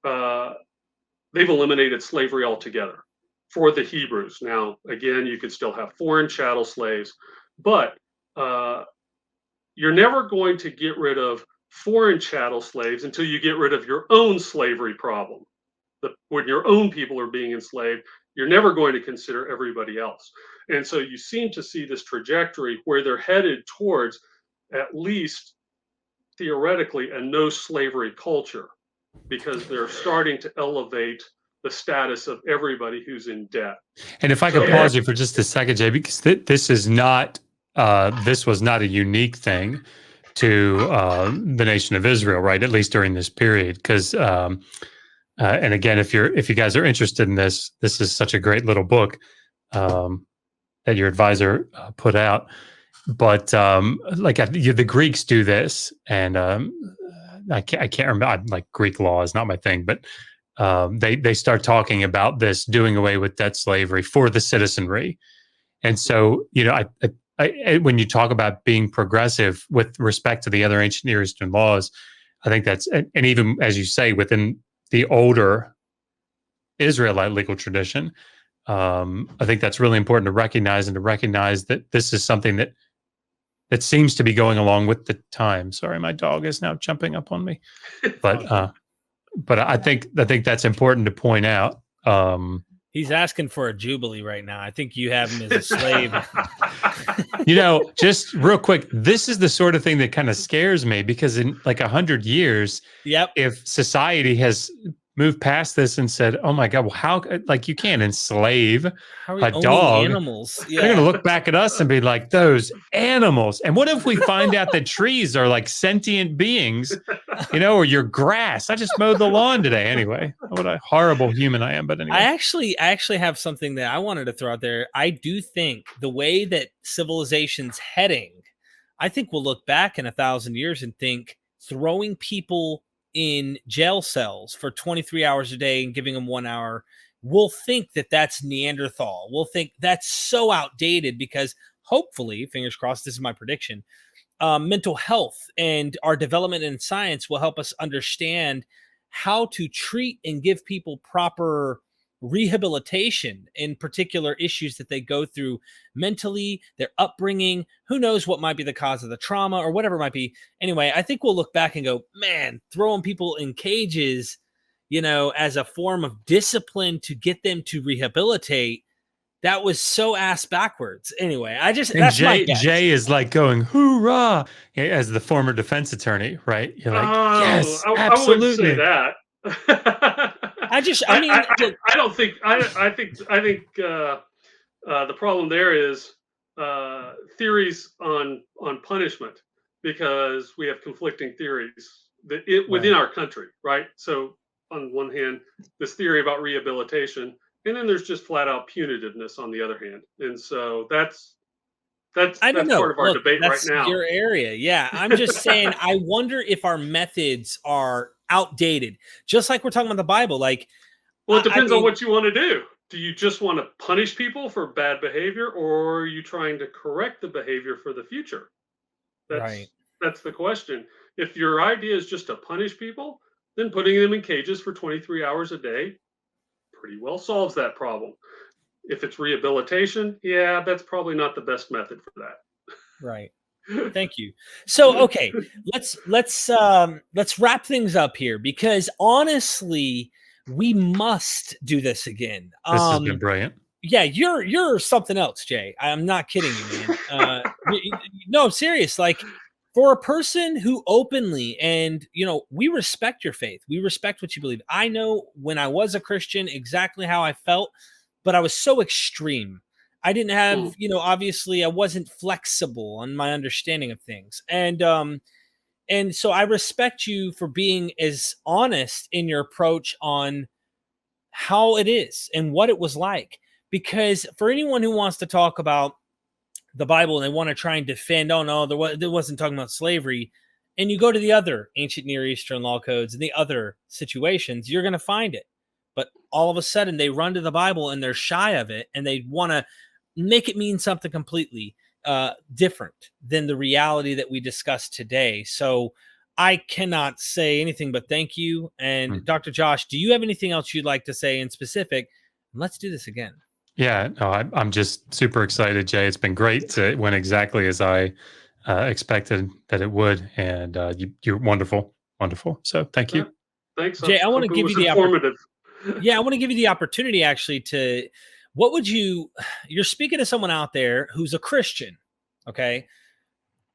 they've eliminated slavery altogether for the Hebrews. Now, again, you could still have foreign chattel slaves, but you're never going to get rid of foreign chattel slaves until you get rid of your own slavery problem. When your own people are being enslaved, you're never going to consider everybody else. And so you seem to see this trajectory where they're headed towards, at least theoretically, a no slavery culture, because they're starting to elevate the status of everybody who's in debt. And if I could pause you for just a second, Jay, because this is not, this was not a unique thing to the nation of Israel, right? At least during this period, because, and again, if you guys are interested in this is such a great little book that your advisor put out. But the Greeks do this, and I can't remember. Like, Greek law is not my thing, but they start talking about this, doing away with debt slavery for the citizenry. And so, when you talk about being progressive with respect to the other ancient Near Eastern laws, I think that's, and even as you say, within the older Israelite legal tradition, I think that's really important to recognize, and to recognize that this is something that seems to be going along with the time. Sorry, my dog is now jumping up on me, but I think that's important to point out. He's asking for a jubilee right now. I think you have him as a slave. Just real quick, this is the sort of thing that kind of scares me, because in like 100 years, if society has moved past this and said, "Oh my God, well, how, like, you can't enslave a dog." Animals. Yeah. They're going to look back at us and be like, "Those animals." And what if we find out that trees are like sentient beings, or your grass? I just mowed the lawn today. Anyway, what a horrible human I am. But anyway, I actually have something that I wanted to throw out there. I do think the way that civilization's heading, I think we'll look back in 1,000 years and think throwing people in jail cells for 23 hours a day and giving them 1 hour, we'll think that that's Neanderthal. We'll think that's so outdated, because hopefully, fingers crossed, this is my prediction, mental health and our development in science will help us understand how to treat and give people proper rehabilitation in particular issues that they go through mentally, their upbringing, who knows what might be the cause of the trauma or whatever it might be. Anyway, I think we'll look back and go, man, throwing people in cages, as a form of discipline to get them to rehabilitate, that was so ass backwards. Anyway, that's my guess. Jay is like going, hoorah, as the former defense attorney, right? You're like, yes, absolutely. I wouldn't say that. I don't think. I think the problem there is theories on punishment, because we have conflicting theories within our country, right? So on one hand, this theory about rehabilitation, and then there's just flat out punitiveness on the other hand, and so that's part of our debate right now. Your area, yeah. I'm just saying, I wonder if our methods are outdated, just like we're talking about the Bible. Like, well, it depends on what you want to do. Do you just want to punish people for bad behavior, or are you trying to correct the behavior for the future? That's the question. If your idea is just to punish people, then putting them in cages for 23 hours a day pretty well solves that problem. If it's rehabilitation, that's probably not the best method for that. Right. Thank you. So, okay, let's wrap things up here, because honestly, we must do this again. This has been brilliant. Yeah, you're something else, Jay. I'm not kidding you, man. No, I'm serious. Like, for a person who openly, and we respect your faith, we respect what you believe. I know when I was a Christian exactly how I felt, but I was so extreme. I didn't have, obviously I wasn't flexible on my understanding of things. And so I respect you for being as honest in your approach on how it is and what it was like. Because for anyone who wants to talk about the Bible and they want to try and defend, oh no, there wasn't talking about slavery, and you go to the other ancient Near Eastern law codes and the other situations, you're going to find it. But all of a sudden they run to the Bible and they're shy of it, and they want to make it mean something completely different than the reality that we discussed today. So I cannot say anything but thank you. And Dr. Josh, do you have anything else you'd like to say in specific? Let's do this again. Yeah, no, I'm just super excited, Jay. It's been great. It went exactly as I expected that it would, and you're wonderful, wonderful. So thank you. Thanks. Jay, I want to hope it give was you the informative. Yeah, I want to give you the opportunity actually to, what would you're speaking to someone out there who's a Christian, okay?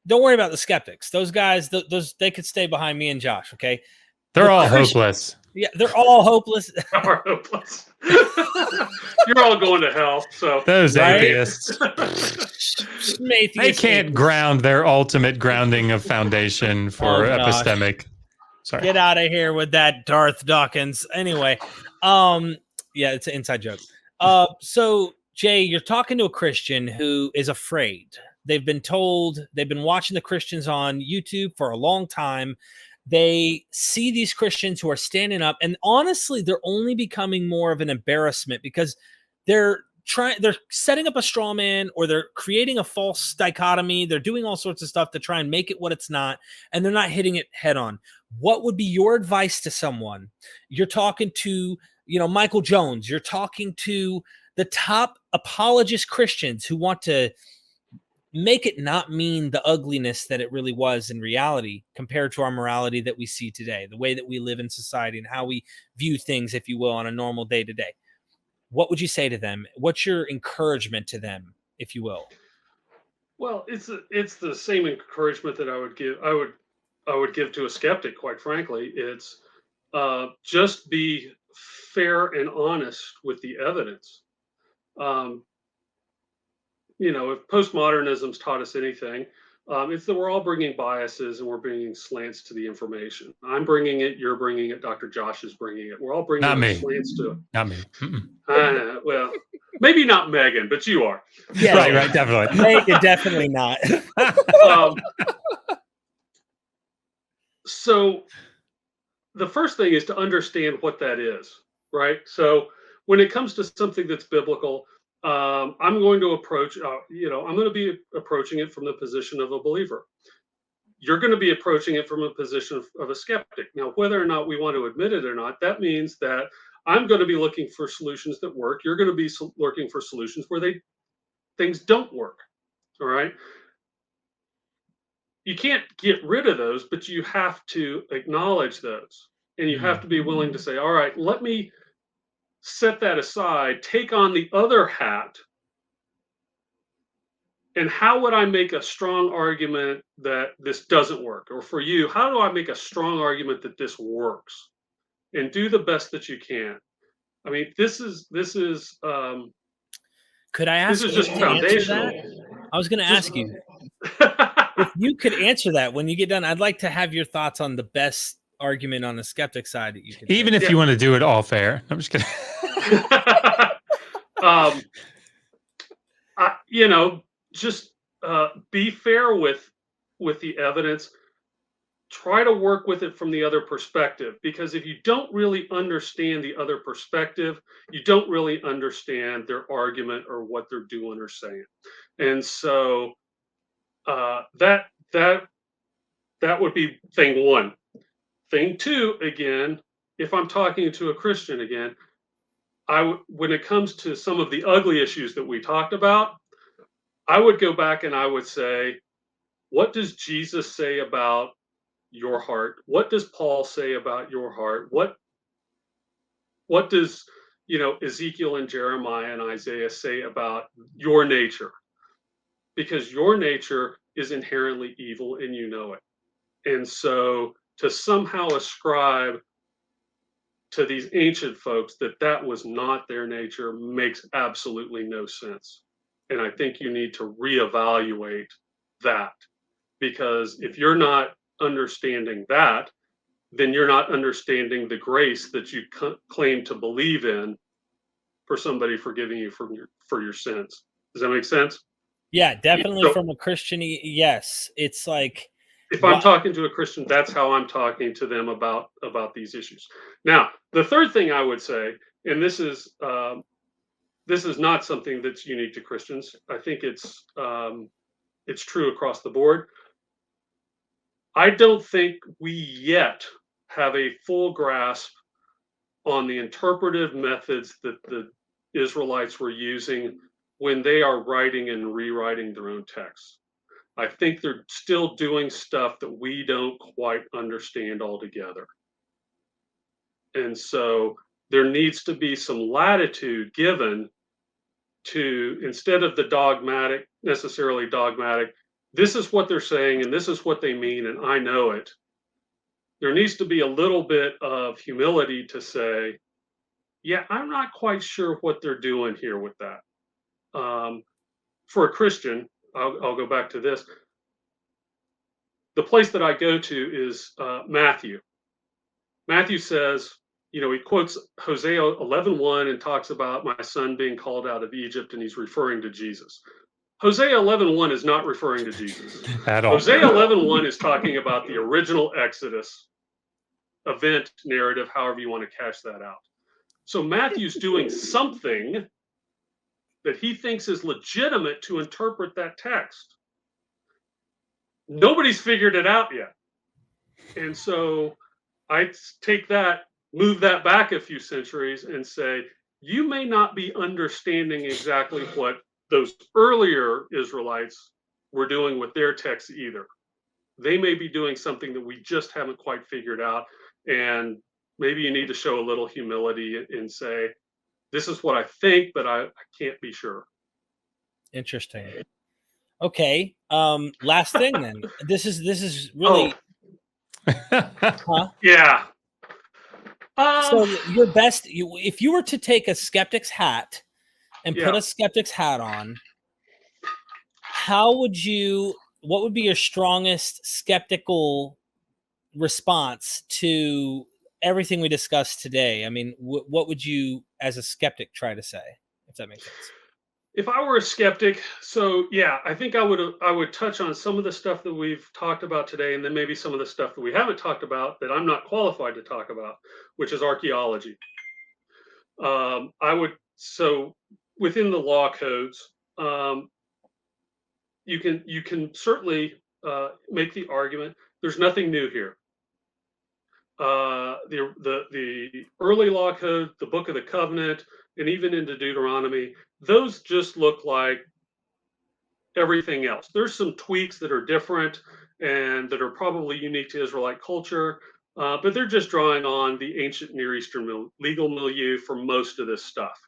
Don't worry about the skeptics. Those guys, they could stay behind me and Josh, okay? They're The all Christian- hopeless. Yeah, they're all hopeless. Are hopeless. You're all going to hell. So Those Right? atheists, they Atheists, can't ground their ultimate grounding of foundation for Oh, gosh. epistemic. Sorry. Get out of here with that, Darth Dawkins. Anyway, yeah, it's an inside joke. So Jay, you're talking to a Christian who is afraid. They've been watching the Christians on YouTube for a long time. They see these Christians who are standing up, and honestly, they're only becoming more of an embarrassment because they're setting up a straw man, or they're creating a false dichotomy. They're doing all sorts of stuff to try and make it what it's not, and they're not hitting it head on. What would be your advice to someone? You're talking to, Michael Jones. You're talking to the top apologist Christians who want to make it not mean the ugliness that it really was in reality compared to our morality that we see today, the way that we live in society and how we view things, if you will, on a normal day to day. What would you say to them? What's your encouragement to them, if you will? Well, it's the same encouragement that I would give to a skeptic. Quite frankly, it's just be fair and honest with the evidence. If postmodernism's taught us anything, it's that we're all bringing biases and we're bringing slants to the information. I'm bringing it, you're bringing it, Dr. Josh is bringing it. We're all bringing slants to it. Not me. Well, maybe not Megan, but you are. Yeah, right, definitely. Megan, definitely not. So the first thing is to understand what that is, right? So when it comes to something that's biblical, I'm going to approach, I'm going to be approaching it from the position of a believer. You're going to be approaching it from a position of a skeptic. Now, whether or not we want to admit it or not, that means that I'm going to be looking for solutions that work. You're going to be looking for solutions where things don't work. All right. You can't get rid of those, but you have to acknowledge those. And you have to be willing to say, all right, let me set that aside, take on the other hat. And how would I make a strong argument that this doesn't work? Or for you, how do I make a strong argument that this works? And do the best that you can. I mean, this is could I ask this is you just to answer foundational. that? I was going to ask you if you could answer that when you get done. I'd like to have your thoughts on the best argument on the skeptic side that you can. Even if you want to do it all fair. I'm just kidding. Just be fair with the evidence. Try to work with it from the other perspective, because if you don't really understand the other perspective, you don't really understand their argument or what they're doing or saying. And so that would be thing one. Thing two, again, if I'm talking to a Christian again, when it comes to some of the ugly issues that we talked about, I would go back and I would say, what does Jesus say about your heart? What does Paul say about your heart? What does Ezekiel and Jeremiah and Isaiah say about your nature? Because your nature is inherently evil and you know it. And so to somehow ascribe to these ancient folks that was not their nature makes absolutely no sense. And I think you need to reevaluate that, because if you're not understanding that, then you're not understanding the grace that you claim to believe in for somebody forgiving you for your sins. Does that make sense? Yeah, definitely. From a Christian, yes. It's like, if I'm talking to a Christian, that's how I'm talking to them about these issues. Now, the third thing I would say, and this is not something that's unique to Christians. I think it's true across the board. I don't think we yet have a full grasp on the interpretive methods that the Israelites were using when they are writing and rewriting their own texts. I think they're still doing stuff that we don't quite understand altogether. And so there needs to be some latitude given to, instead of the dogmatic, necessarily dogmatic, this is what they're saying and this is what they mean and I know it. There needs to be a little bit of humility to say, yeah, I'm not quite sure what they're doing here with that. For a Christian, I'll go back to this. The place that I go to is Matthew. Matthew says, he quotes Hosea 11:1 and talks about my son being called out of Egypt, and he's referring to Jesus. Hosea 11:1 is not referring to Jesus at all. Hosea 11:1 is talking about the original Exodus event narrative, however you want to cash that out. So Matthew's doing something that he thinks is legitimate to interpret that text. Nobody's figured it out yet. And so I take that, move that back a few centuries and say, you may not be understanding exactly what those earlier Israelites were doing with their texts either. They may be doing something that we just haven't quite figured out. And maybe you need to show a little humility and say, this is what I think, but I can't be sure. Interesting. Okay. Last thing then. This is really huh? Yeah. So your best, if you were to take a skeptic's hat and put a skeptic's hat on, what would be your strongest skeptical response to everything we discussed today? I mean, what would you, as a skeptic, try to say, if that makes sense? If I were a skeptic, so yeah, I think I would touch on some of the stuff that we've talked about today, and then maybe some of the stuff that we haven't talked about that I'm not qualified to talk about, which is archaeology. So within the law codes, you can certainly make the argument there's nothing new here. The early law code, the Book of the Covenant, and even into Deuteronomy, those just look like everything else. There's some tweaks that are different and that are probably unique to Israelite culture, but they're just drawing on the ancient Near Eastern legal milieu for most of this stuff.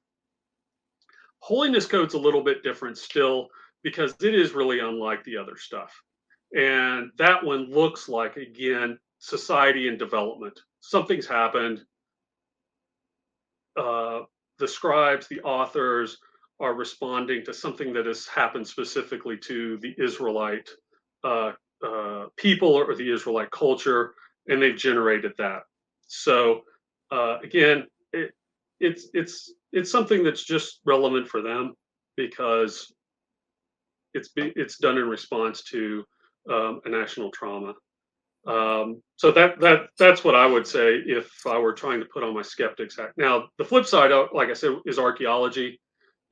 Holiness Code's a little bit different still because it is really unlike the other stuff. And that one looks like, again, society and development. Something's happened. The scribes, the authors are responding to something that has happened specifically to the Israelite people or the Israelite culture, and they've generated that. So again, it's something that's just relevant for them because it's done in response to a national trauma. So that's what I would say if I were trying to put on my skeptic's hat. Now, the flip side, like I said, is archaeology.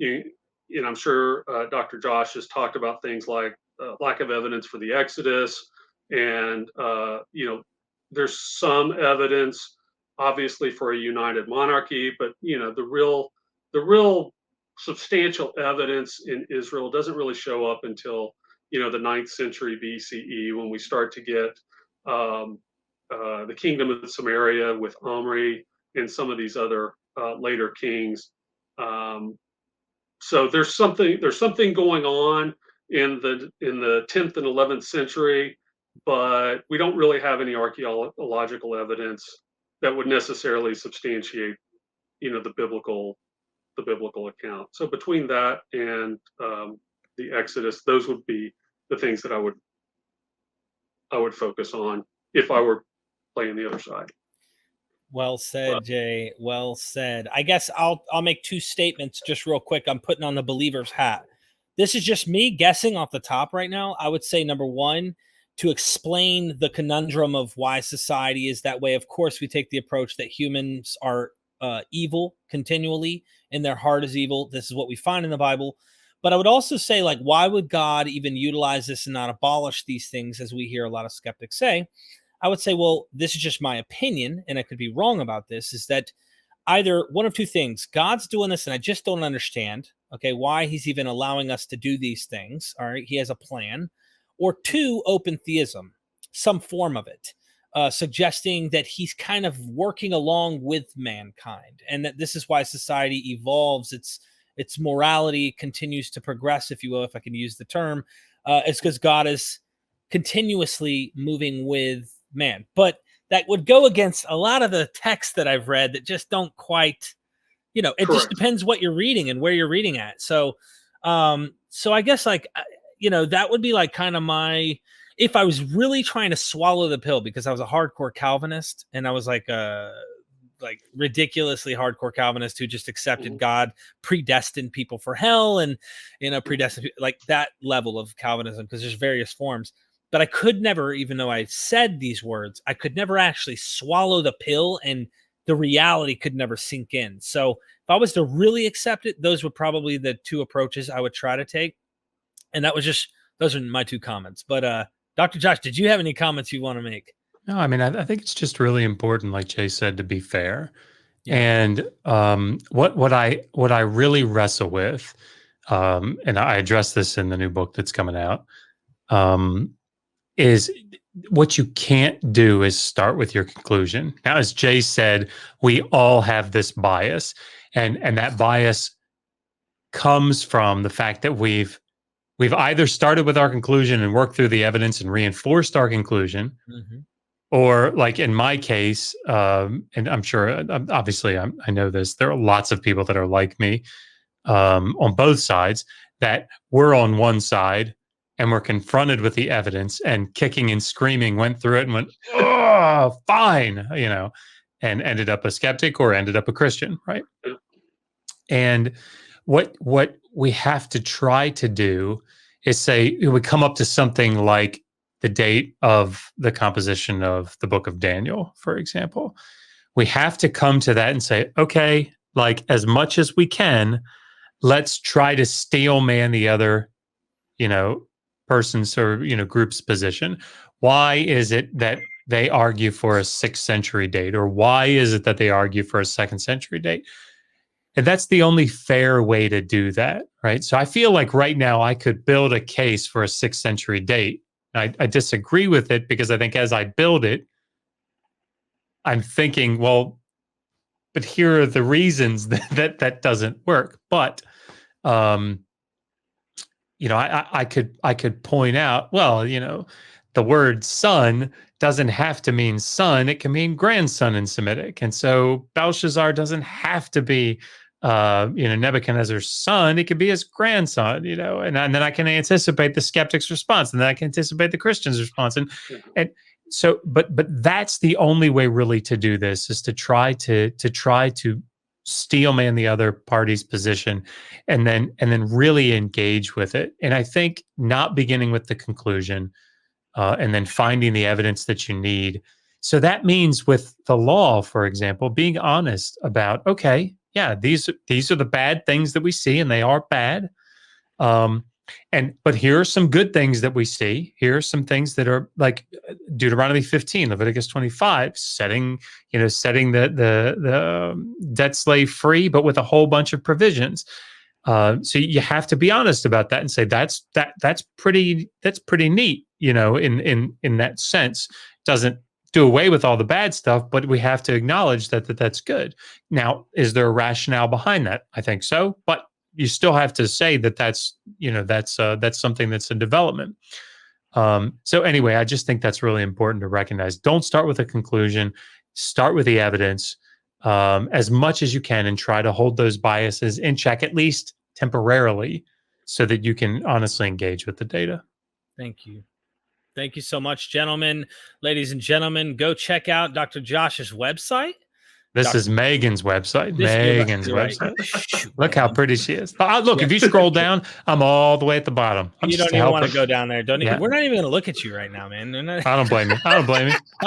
And I'm sure Dr. Josh has talked about things like lack of evidence for the Exodus, and there's some evidence, obviously, for a united monarchy, but the real substantial evidence in Israel doesn't really show up until the 9th century BCE, when we start to get the kingdom of Samaria with Omri and some of these other later kings. So there's something going on in the 10th and 11th century, but we don't really have any archaeological evidence that would necessarily substantiate the biblical account. So between that and the Exodus, those would be the things that I would focus on if I were playing the other side. Well said, Jay. Well said. I guess I'll make two statements just real quick. I'm putting on the believer's hat. This is just me guessing off the top right now. I would say, number one, to explain the conundrum of why society is that way. Of course, we take the approach that humans are evil continually, and their heart is evil. This is what we find in the Bible. But I would also say, like, why would God even utilize this and not abolish these things, as we hear a lot of skeptics say? I would say, well, this is just my opinion, and I could be wrong about this, is that either one of two things. God's doing this, and I just don't understand, okay, why he's even allowing us to do these things. All right, he has a plan. or two, open theism, some form of it, suggesting that he's kind of working along with mankind, and that this is why society evolves. Its morality continues to progress, if you will, if I can use the term. It's because God is continuously moving with man. But that would go against a lot of the texts that I've read that just don't quite, it Correct. just depends what you're reading and where you're reading at. So I guess that would be like kind of my, if I was really trying to swallow the pill, because I was a hardcore Calvinist, and I was like ridiculously hardcore Calvinist who just accepted God predestined people for hell, and predestined, like that level of Calvinism, because there's various forms. But I could never, even though I said these words, I could never actually swallow the pill, and the reality could never sink in. So if I was to really accept it, those would probably the two approaches I would try to take. And those are my two comments. But Dr. Josh, did you have any comments you want to make? No, I mean, I think it's just really important, like Jay said, to be fair. Yeah. And what I really wrestle with, and I address this in the new book that's coming out, is what you can't do is start with your conclusion. Now, as Jay said, we all have this bias, and that bias comes from the fact that we've either started with our conclusion and worked through the evidence and reinforced our conclusion, or like in my case, and I'm sure, obviously, I know this, there are lots of people that are like me on both sides, that we're on one side and we're confronted with the evidence and kicking and screaming, went through it and went, oh, fine, and ended up a skeptic or ended up a Christian, right? And what we have to try to do is say, we come up to something like the date of the composition of the book of Daniel, for example. We have to come to that and say, okay, like as much as we can, let's try to steel man the other, person's or, group's position. Why is it that they argue for a 6th century date? Or why is it that they argue for a 2nd century date? And that's the only fair way to do that, right? So I feel like right now I could build a case for a 6th century date. I disagree with it because I think as I build it, I'm thinking, well, but here are the reasons that doesn't work. But I could point out, well, the word son doesn't have to mean son; it can mean grandson in Semitic, and so Belshazzar doesn't have to be, Nebuchadnezzar's son; it could be his grandson, and then I can anticipate the skeptic's response, and then I can anticipate the Christian's response, and so, but that's the only way really to do this, is to try to steelman the other party's position, and then really engage with it. And I think not beginning with the conclusion, and then finding the evidence that you need. So that means with the law, for example, being honest about, okay, yeah, these are the bad things that we see, and they are bad. But here are some good things that we see. Here are some things that are like Deuteronomy 15, Leviticus 25, setting the debt slave free, but with a whole bunch of provisions. So you have to be honest about that and say that's pretty neat, in that sense. Doesn't do away with all the bad stuff, but we have to acknowledge that's good. Now, is there a rationale behind that? I think so, but you still have to say that's something that's in development. So anyway, I just think that's really important to recognize. Don't start with a conclusion. Start with the evidence as much as you can, and try to hold those biases in check, at least temporarily, so that you can honestly engage with the data. Thank you. Thank you so much, gentlemen. Ladies and gentlemen, go check out Dr. Josh's website. This is Megan's website. Megan's website. Right. Look how pretty she is. Look, if you scroll down, I'm all the way at the bottom. You don't even want to go down there. We're not even going to look at you right now, man. I don't blame you. I don't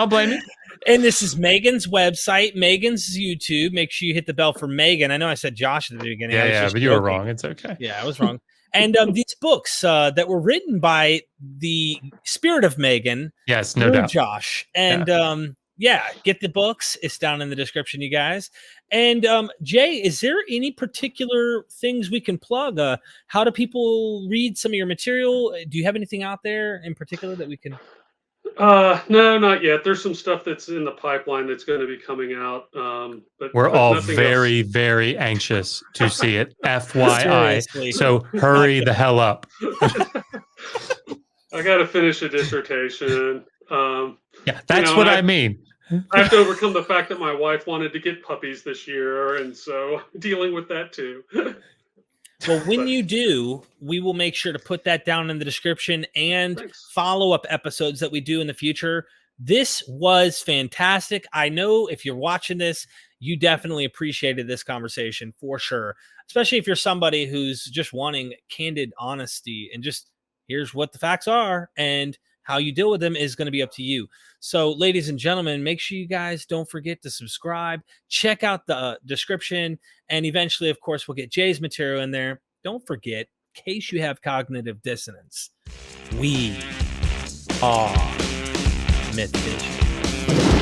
blame you. And this is Megan's website, Megan's YouTube. Make sure you hit the bell for Megan. I know I said Josh at the beginning. Yeah, but you were wrong. It's okay. Yeah, I was wrong. And these books that were written by the spirit of Megan. Yes, no doubt. Josh. And yeah, get the books. It's down in the description, you guys. And Jay, is there any particular things we can plug? How do people read some of your material? Do you have anything out there in particular that we can? No, not yet. There's some stuff that's in the pipeline that's going to be coming out, but We're all nothing very, else. very anxious to see it. FYI. Seriously. So hurry the hell up. I got to finish a dissertation. Yeah, that's what I mean. I have to overcome the fact that my wife wanted to get puppies this year, and so dealing with that too. Well, when you do, we will make sure to put that down in the description and follow-up episodes that we do in the future. This was fantastic. I know if you're watching this, you definitely appreciated this conversation for sure, especially if you're somebody who's just wanting candid honesty and just here's what the facts are, and how you deal with them is going to be up to you. So, ladies and gentlemen, make sure you guys don't forget to subscribe, check out the description, and eventually, of course, we'll get Jay's material in there. Don't forget, in case you have cognitive dissonance, we are MythVision.